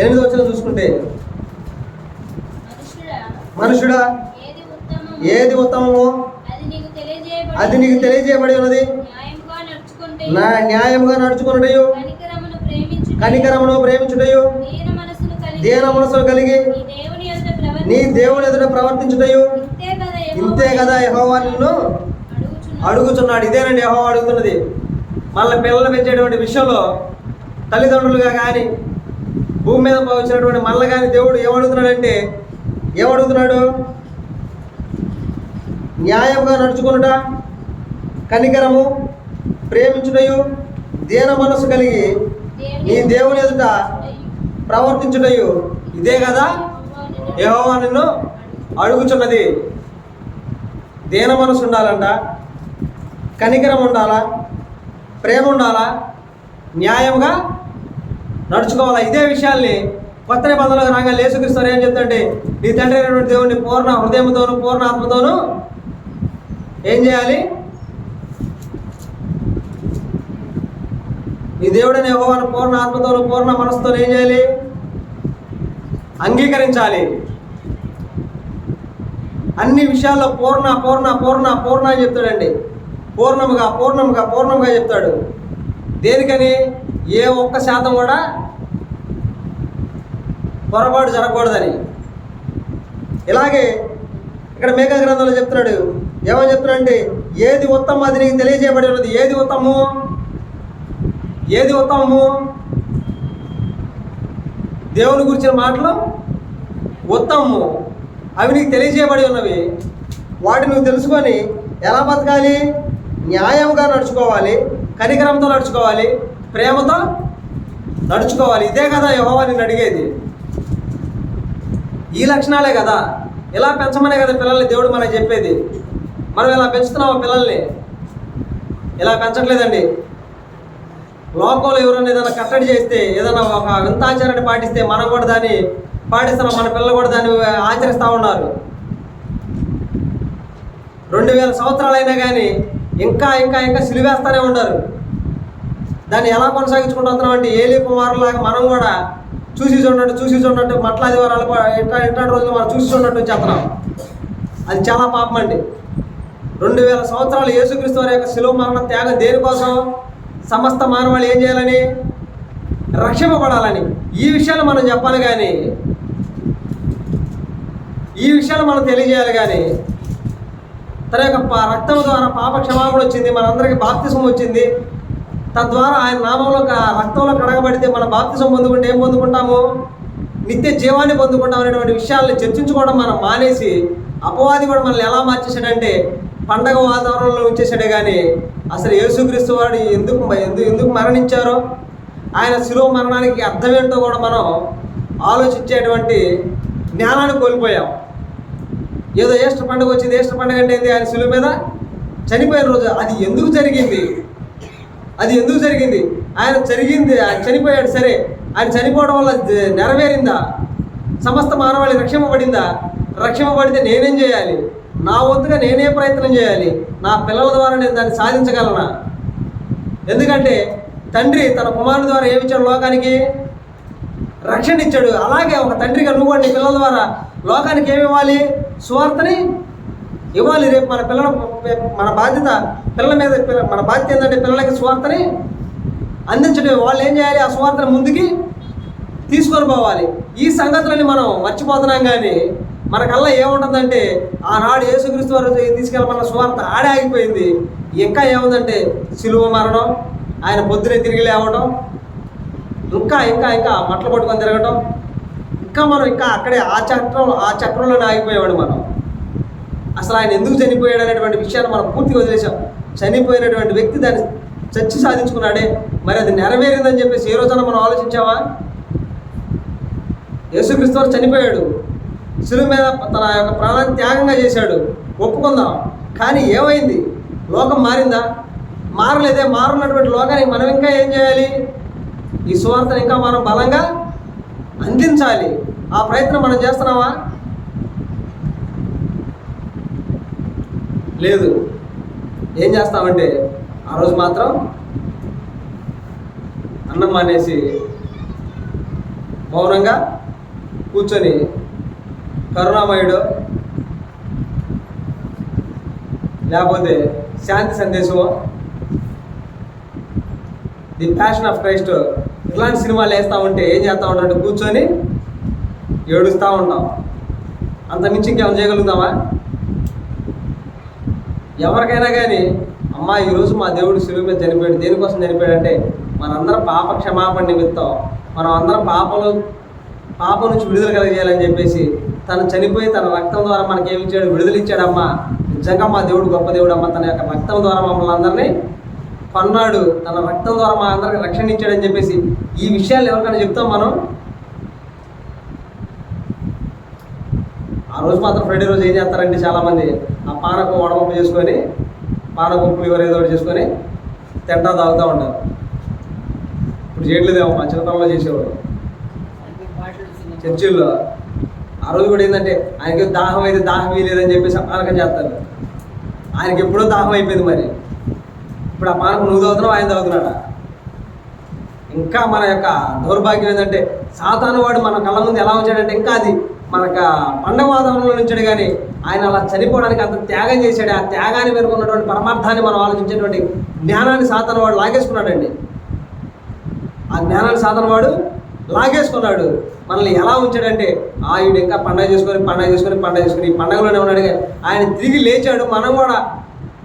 8వ వచనం చూసుకుంటే, మనుషుడా ఏది ఉత్తమమో అది నీకు తెలియజేయబడి ఉన్నది, న్యాయంగా నడుచుకున్నట్టు కనికరమును ప్రేమించుటయు దీన మనసును కలిగి నీ దేవుని ఎదుట ప్రవర్తించుటయు ఇంతే కదా యెహోవా నిన్ను అడుగుచున్నాడు. ఇదేనండి యెహోవా అడుగుతున్నది. మళ్ళీ పిల్లలు పెంచేటువంటి విషయంలో తల్లిదండ్రులుగా కానీ భూమి మీద వచ్చినటువంటి మళ్ళీ కానీ దేవుడు ఏమడుగుతున్నాడంటే ఏమడుగుతున్నాడు? న్యాయంగా నడుచుకునుట, కనికరము, ప్రేమించుటయు, దీన మనసు కలిగి నీ దేవుని ఎదుట ప్రవర్తించుటయు ఇదే కదా యెహోవా నిన్ను అడుగుచున్నది. దీన మనసు ఉండాలంట, కనికరం ఉండాలా, ప్రేమ ఉండాలా, న్యాయంగా నడుచుకోవాలా. ఇదే విషయాల్ని కొత్త నిబంధనలకు రాగా యేసుక్రీస్తు ఏం చెప్తుంటే నీ తండ్రి అయినటువంటి దేవుడిని పూర్ణ హృదయంతోను పూర్ణ ఆత్మతోను ఏం చేయాలి? నీ దేవుడైన యెహోవాను పూర్ణ ఆత్మతోను పూర్ణ మనసుతో ఏం చేయాలి? అంగీకరించాలి. అన్ని విషయాల్లో పూర్ణ పూర్ణ పూర్ణ పూర్ణ అని చెప్తాడండి. పూర్ణముగా పూర్ణముగా పూర్ణముగా చెప్తాడు. దేనికని? ఏ ఒక్క శాతం కూడా పొరపాటు జరగకూడదని. ఇలాగే ఇక్కడ మేఘ గ్రంథంలో చెప్తున్నాడు. ఏమని చెప్తున్నాడంటే ఏది ఉత్తమం అది నీకు తెలియజేయబడి ఉన్నది. ఏది ఉత్తమము? ఏది ఉత్తమము? దేవుని గురించిన మాటలు ఉత్తమము, అవి నీకు తెలియజేయబడి ఉన్నవి. వాటిని నువ్వు తెలుసుకొని ఎలా బతకాలి? న్యాయంగా నడుచుకోవాలి, కనికరంతో నడుచుకోవాలి, ప్రేమతో నడుచుకోవాలి. ఇదే కదా యెహోవా నిన్ను అడిగేది. ఈ లక్షణాలే కదా. ఇలా పెంచమనే కదా పిల్లల్ని దేవుడు మనకు చెప్పేది. మనం ఇలా పెంచుతున్నామా పిల్లల్ని? ఇలా పెంచట్లేదండి. లోకంలో ఎవరైనా ఏదైనా కట్టడి చేస్తే, ఏదైనా ఒక వింత ఆచారాన్ని పాటిస్తే మనం కూడా దాన్ని పాటిస్తున్నాం. మన పిల్లలు కూడా దాన్ని ఆచరిస్తూ ఉన్నారు. 2000 సంవత్సరాలైనా కానీ ఇంకా ఇంకా ఇంకా సిలివేస్తూనే ఉన్నారు. దాన్ని ఎలా కొనసాగించుకుంటూ వస్తున్నాం అంటే ఏలీ కుమారులాగా మనం కూడా చూసి చూడనట్టు మట్లాది వారాలు ఇంటాటి రోజులు మనం చూసి చూడనట్టు చేస్తున్నాం. అది చాలా పాపం అండి. 2000 సంవత్సరాలు యేసుక్రీస్తు వారి యొక్క శిలువ మరణ త్యాగం దేనికోసం? సమస్త మానవాళి ఏం చేయాలని? రక్షింపబడాలని. ఈ విషయాలు మనం చెప్పాలి కానీ, ఈ విషయాలు మనం తెలియజేయాలి కానీ, తన యొక్క రక్తం ద్వారా పాప క్షమాపణ వచ్చింది, మనందరికీ బాప్తిసం వచ్చింది, తద్వారా ఆయన నామంలో రక్తంలో కడగబడితే మన బాప్తిసం పొందుకుంటే ఏం పొందుకుంటాము? నిత్య జీవాన్ని పొందుకుంటాం అనేటువంటి విషయాలను చర్చించుకోవడం మనం మానేసి, అపవాది కూడా మనల్ని ఎలా మార్చేశాడంటే పండగ వాతావరణంలో ఉంచేసాడే కానీ అసలు యేసుక్రీస్తు వాడు ఎందుకు మరణించారో, ఆయన శిలువ మరణానికి అర్థం ఏంటో కూడా మనం ఆలోచించేటువంటి జ్ఞానాన్ని కోల్పోయాం. ఏదో ఈస్టర్ పండుగ వచ్చింది, ఈస్టర్ పండుగ అంటే ఏంటి? ఆయన శిలువ మీద చనిపోయిన రోజు. అది ఎందుకు జరిగింది? ఆయన చనిపోయాడు, సరే. ఆయన చనిపోవడం వల్ల నెరవేరిందా? సమస్త మానవాళి రక్షింపబడిందా? రక్షింపబడితే నేనేం చేయాలి? నా వంతుగా నేనే ప్రయత్నం చేయాలి. నా పిల్లల ద్వారా నేను దాన్ని సాధించగలనా? ఎందుకంటే తండ్రి తన కుమారుని ద్వారా ఏమిచ్చాడు? లోకానికి రక్షణ ఇచ్చాడు. అలాగే ఒక తండ్రిగా నువ్వు నీ పిల్లల ద్వారా లోకానికి ఏమి ఇవ్వాలి? సువార్తని ఇవ్వాలి. రేపు మన బాధ్యత పిల్లల మీద, మన బాధ్యత ఏంటంటే పిల్లలకి సువార్తని అందించడం. వాళ్ళు ఏం చేయాలి? ఆ సువార్తని ముందుకి తీసుకొని పోవాలి. ఈ సంగతులని మనం మర్చిపోతున్నాం. కానీ మనకల్లా ఏముంటుందంటే ఆనాడు యేసుక్రీస్తు వారు తీసుకెళ్ళమన్న సువార్త ఆడే ఆగిపోయింది. ఇంకా ఏముందంటే శిలువ మరణం, ఆయన పొద్దునే తిరిగి లేవడం, ఇంకా ఇంకా ఇంకా మట్టలు పట్టుకొని తిరగటం, మనం అక్కడే ఆ చక్రంలోనే ఆగిపోయేవాడు మనం. అసలు ఆయన ఎందుకు చనిపోయాడు అనేటువంటి విషయాన్ని మనం పూర్తిగా వదిలేసాం. చనిపోయినటువంటి వ్యక్తి దాన్ని చచ్చి సాధించుకున్నాడే, మరి అది నెరవేరిందని చెప్పేసి ఏ రోజైనా మనం ఆలోచించావా? యేసుక్రీస్తు వారు చనిపోయాడు, శిలువ మీద తన యొక్క ప్రాణాన్ని త్యాగంగా చేశాడు, ఒప్పుకుందాం. కానీ ఏమైంది? లోకం మారిందా? మారలేదే. మారున్నటువంటి లోకానికి మనం ఇంకా ఏం చేయాలి? ఈ సువార్తను ఇంకా మనం బలంగా అందించాలి. ఆ ప్రయత్నం మనం చేస్తున్నావా? లేదు. ఏం చేస్తామంటే ఆ రోజు మాత్రం అన్నం మానేసి మౌనంగా కూర్చొని కరుణామయుడు లేకపోతే శాంతి సందేశమో, ది ప్యాషన్ ఆఫ్ క్రైస్ట్ ఇట్లాంటి సినిమాలు వేస్తూ ఉంటే ఏం చేస్తూ ఉంటామంటే కూర్చొని ఏడుస్తూ ఉంటాం. అంత మించి ఇంకేమైనా చేయగలుగుతామా? ఎవరికైనా కానీ అమ్మ ఈరోజు మా దేవుడు శిలువ మీద చనిపోయాడు, దేనికోసం చనిపోయాడంటే మనందరం పాప క్షమాపణ నిమిత్తం, మనం అందరం పాపం నుంచి విడుదల కలిగేయాలని చెప్పేసి తను చనిపోయి తన రక్తం ద్వారా మనకి ఏమి ఇచ్చాడు? విడుదల ఇచ్చాడమ్మా. నిజంగా మా దేవుడు గొప్ప దేవుడు అమ్మ. తన యొక్క రక్తం ద్వారా మమ్మల్ని అందరినీ కొన్నాడు, తన రక్తం ద్వారా మా అందరికి రక్షణ ఇచ్చాడని చెప్పేసి ఈ విషయాలు ఎవరికైనా చెప్తాం మనం? ఆ రోజు మాత్రం ఫ్రైడే రోజు ఏం చేస్తారంటే చాలామంది ఆ పానకం వడపప్పు చేసుకొని, పానపప్పు ఎవరు ఏదో ఒకటి చేసుకొని తింటా తాగుతూ ఉంటారు. ఇప్పుడు చేయట్లేదేమో, మా చిన్నతనంలో చేసేవాడు చర్చిల్లో. ఆ రోజు కూడా ఏంటంటే ఆయనకి దాహం అయితే దాహం లేదని చెప్పేసి పానకం చేస్తారు. ఆయనకి ఎప్పుడో దాహం అయిపోయింది. మరి ఇప్పుడు ఆ పానకం నువ్వు తాగుతున్నావు, ఆయన తాగుతున్నాడా? ఇంకా మన యొక్క దౌర్భాగ్యం ఏంటంటే సాతాను వాడు మన కళ్ళ ముందు ఎలా ఉంచాడంటే ఇంకా అది మనకు పండగ వాతావరణంలో ఉంచాడు, కానీ ఆయన అలా చనిపోవడానికి అంత త్యాగం చేశాడు. ఆ త్యాగాన్ని వెనుకున్నటువంటి పరమార్థాన్ని మనం ఆలోచించేటువంటి జ్ఞానాన్ని సాతాను వాడు లాగేసుకున్నాడండి. ఆ జ్ఞానాన్ని సాతాను వాడు లాగేసుకున్నాడు. మనల్ని ఎలా ఉంచాడంటే ఆయన ఇంకా పండగ చేసుకొని ఈ పండగలోనే ఉన్నాడు. కానీ ఆయన తిరిగి లేచాడు. మనం కూడా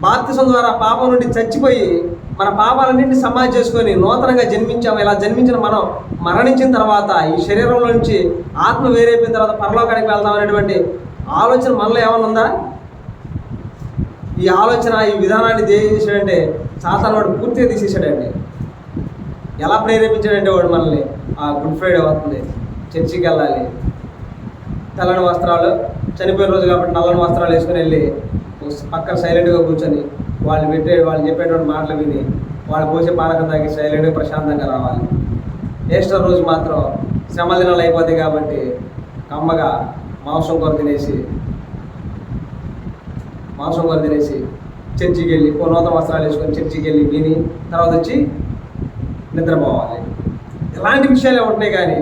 బాప్తిసం ద్వారా పాపం నుండి చచ్చిపోయి మన పాపాలన్నింటినీ సమాధి చేసుకొని నూతనంగా జన్మించాము. ఇలా జన్మించిన మనం మరణించిన తర్వాత ఈ శరీరంలో నుంచి ఆత్మ వేరైపోయిన తర్వాత పరలోకానికి వెళ్దాం అనేటువంటి ఆలోచన మనలో ఏమైనా ఉందా? ఈ ఆలోచన, ఈ విధానాన్ని చేసాడంటే సాతాను వాడు పూర్తిగా తీసేసాడండి. ఎలా ప్రేరేపించాడంటే వాడు మనల్ని గుడ్ ఫ్రైడే వస్తుంది, చర్చికి వెళ్ళాలి, తెల్లని వస్త్రాలు, చనిపోయిన రోజు కాబట్టి నల్లని వస్త్రాలు వేసుకొని వెళ్ళి పక్కన సైలెంట్గా కూర్చొని వాళ్ళు చెప్పేటువంటి మాటలు విని వాళ్ళు పోసే పానకం తాగి సైలెంట్గా ప్రశాంతంగా రావాలి. ఈస్టర్ రోజు మాత్రం శ్రమ దినాలు అయిపోతాయి కాబట్టి కమ్మగా మాంసం కూర తినేసి చర్చికి వెళ్ళి నూతన వస్త్రాలు వేసుకొని చర్చికి వెళ్ళి విని తర్వాత వచ్చి నిద్రపోవాలి. ఇలాంటి విషయాలు ఉంటున్నాయి. కానీ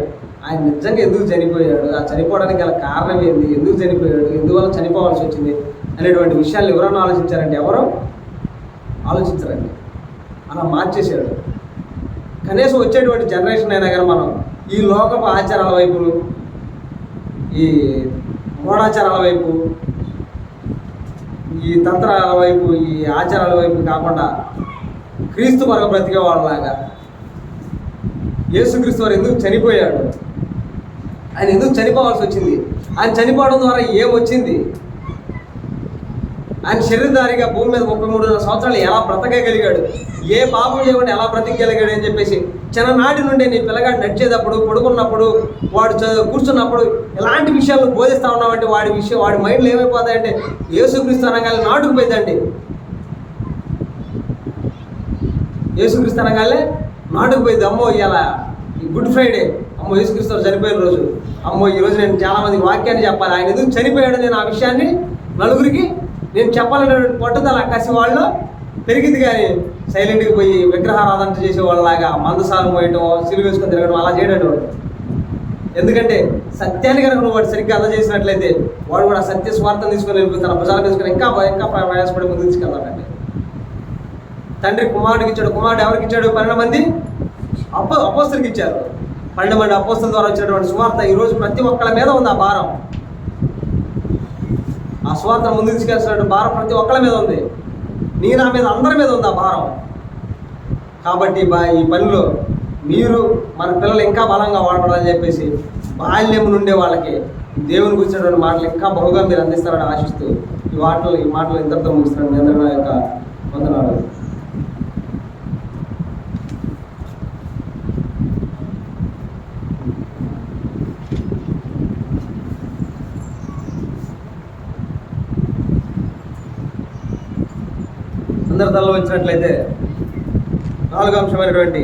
ఆయన నిజంగా ఎందుకు చనిపోయాడు, ఆ చనిపోవడానికి గల కారణం ఏంది, ఎందుకు చనిపోయాడు, ఎందువల్ల చనిపోవాల్సి వచ్చింది అనేటువంటి విషయాలు ఎవరన్నా ఆలోచించారంటే ఎవరో ఆలోచించరండి. అలా మార్చేశాడు. కనీసం వచ్చేటువంటి జనరేషన్ అయినా కానీ మనం ఈ లోకపు ఆచారాల వైపు, ఈ మూఢాచారాల వైపు, ఈ తంత్రాల వైపు, ఈ ఆచారాల వైపు కాకుండా క్రీస్తు కొరకు బ్రతికే వాళ్ళలాగా యేసుక్రీస్తు వారు ఎందుకు చనిపోయాడు, ఆయన ఎందుకు చనిపోవాల్సి వచ్చింది, ఆయన చనిపోవడం ద్వారా ఏమొచ్చింది, ఆయన శరీరధారిగా భూమి మీద 33 సంవత్సరాలు ఎలా బ్రతకగలిగాడు, ఏ పాపం చేయకుండా ఎలా బ్రతకగలిగాడు అని చెప్పేసి చిన్ననాటి నుండి నీ పిల్లగాడు నడిచేటప్పుడు, పడుకున్నప్పుడు, వాడు కూర్చున్నప్పుడు ఇలాంటి విషయాలు బోధిస్తూ ఉన్నామంటే వాడి మైండ్లో ఏమైపోతాయంటే యేసుక్రీస్తు అనగానే నాటుకుపోయిందండి. యేసుక్రీస్తు అనగానే నాటుకుపోయింది. అమ్మో ఇలా ఈ గుడ్ ఫ్రైడే, అమ్మో యేసుక్రీస్తు చనిపోయిన రోజు, అమ్మో ఈరోజు నేను చాలామందికి వాక్యాన్ని చెప్పాలి, ఆయన ఎందుకు చనిపోయాడు, నేను ఆ విషయాన్ని నలుగురికి నేను చెప్పాలనేటువంటి పట్టుదల కసి వాళ్ళు పెరిగింది. కానీ సైలెంట్గా పోయి విగ్రహారాధన చేసే వాళ్ళలాగా మందసాలు మోయటం, సిలువ వేసుకొని తిరగడం అలా చేయడం వాడు. ఎందుకంటే సత్యాన్ని కనుక నువ్వు వాడు సరిగ్గా అందజేసినట్లయితే వాడు కూడా సత్య స్వార్థం తీసుకొని తన భుజాలు తీసుకొని ఇంకా ప్రయాసపడి ముందు తీసుకెళ్తాడండి. తండ్రి కుమారుడికి ఇచ్చాడు, కుమారుడు ఎవరికి ఇచ్చాడు? 12 మంది అపోస్తులకి ఇచ్చారు. 12 మంది అపోస్తుల ద్వారా వచ్చినటువంటి సువార్త ఈరోజు ప్రతి ఒక్కళ్ళ మీద ఉంది. ఆ భారం, ఆ సువార్త ముందుకు తీసుకెళ్తున్నటువంటి భారం ప్రతి ఒక్కళ్ళ మీద ఉంది. నా మీద, అందరి మీద ఉంది ఆ భారం. కాబట్టి ఈ పనిలో మీరు మన పిల్లలు ఇంకా బలంగా వాడబడాలని చెప్పేసి బాల్యం నుండే వాళ్ళకి దేవుని గురించినటువంటి మాటలు ఇంకా బహుగా మీరు అందిస్తారని ఆశిస్తూ ఈ మాటలు ఇంతటితో ముగిస్తున్నాను. మీ అందరూ నా యొక్క వందనాలు. అందరి తలలో వచ్చినట్లయితే 4వ అంశమైనటువంటి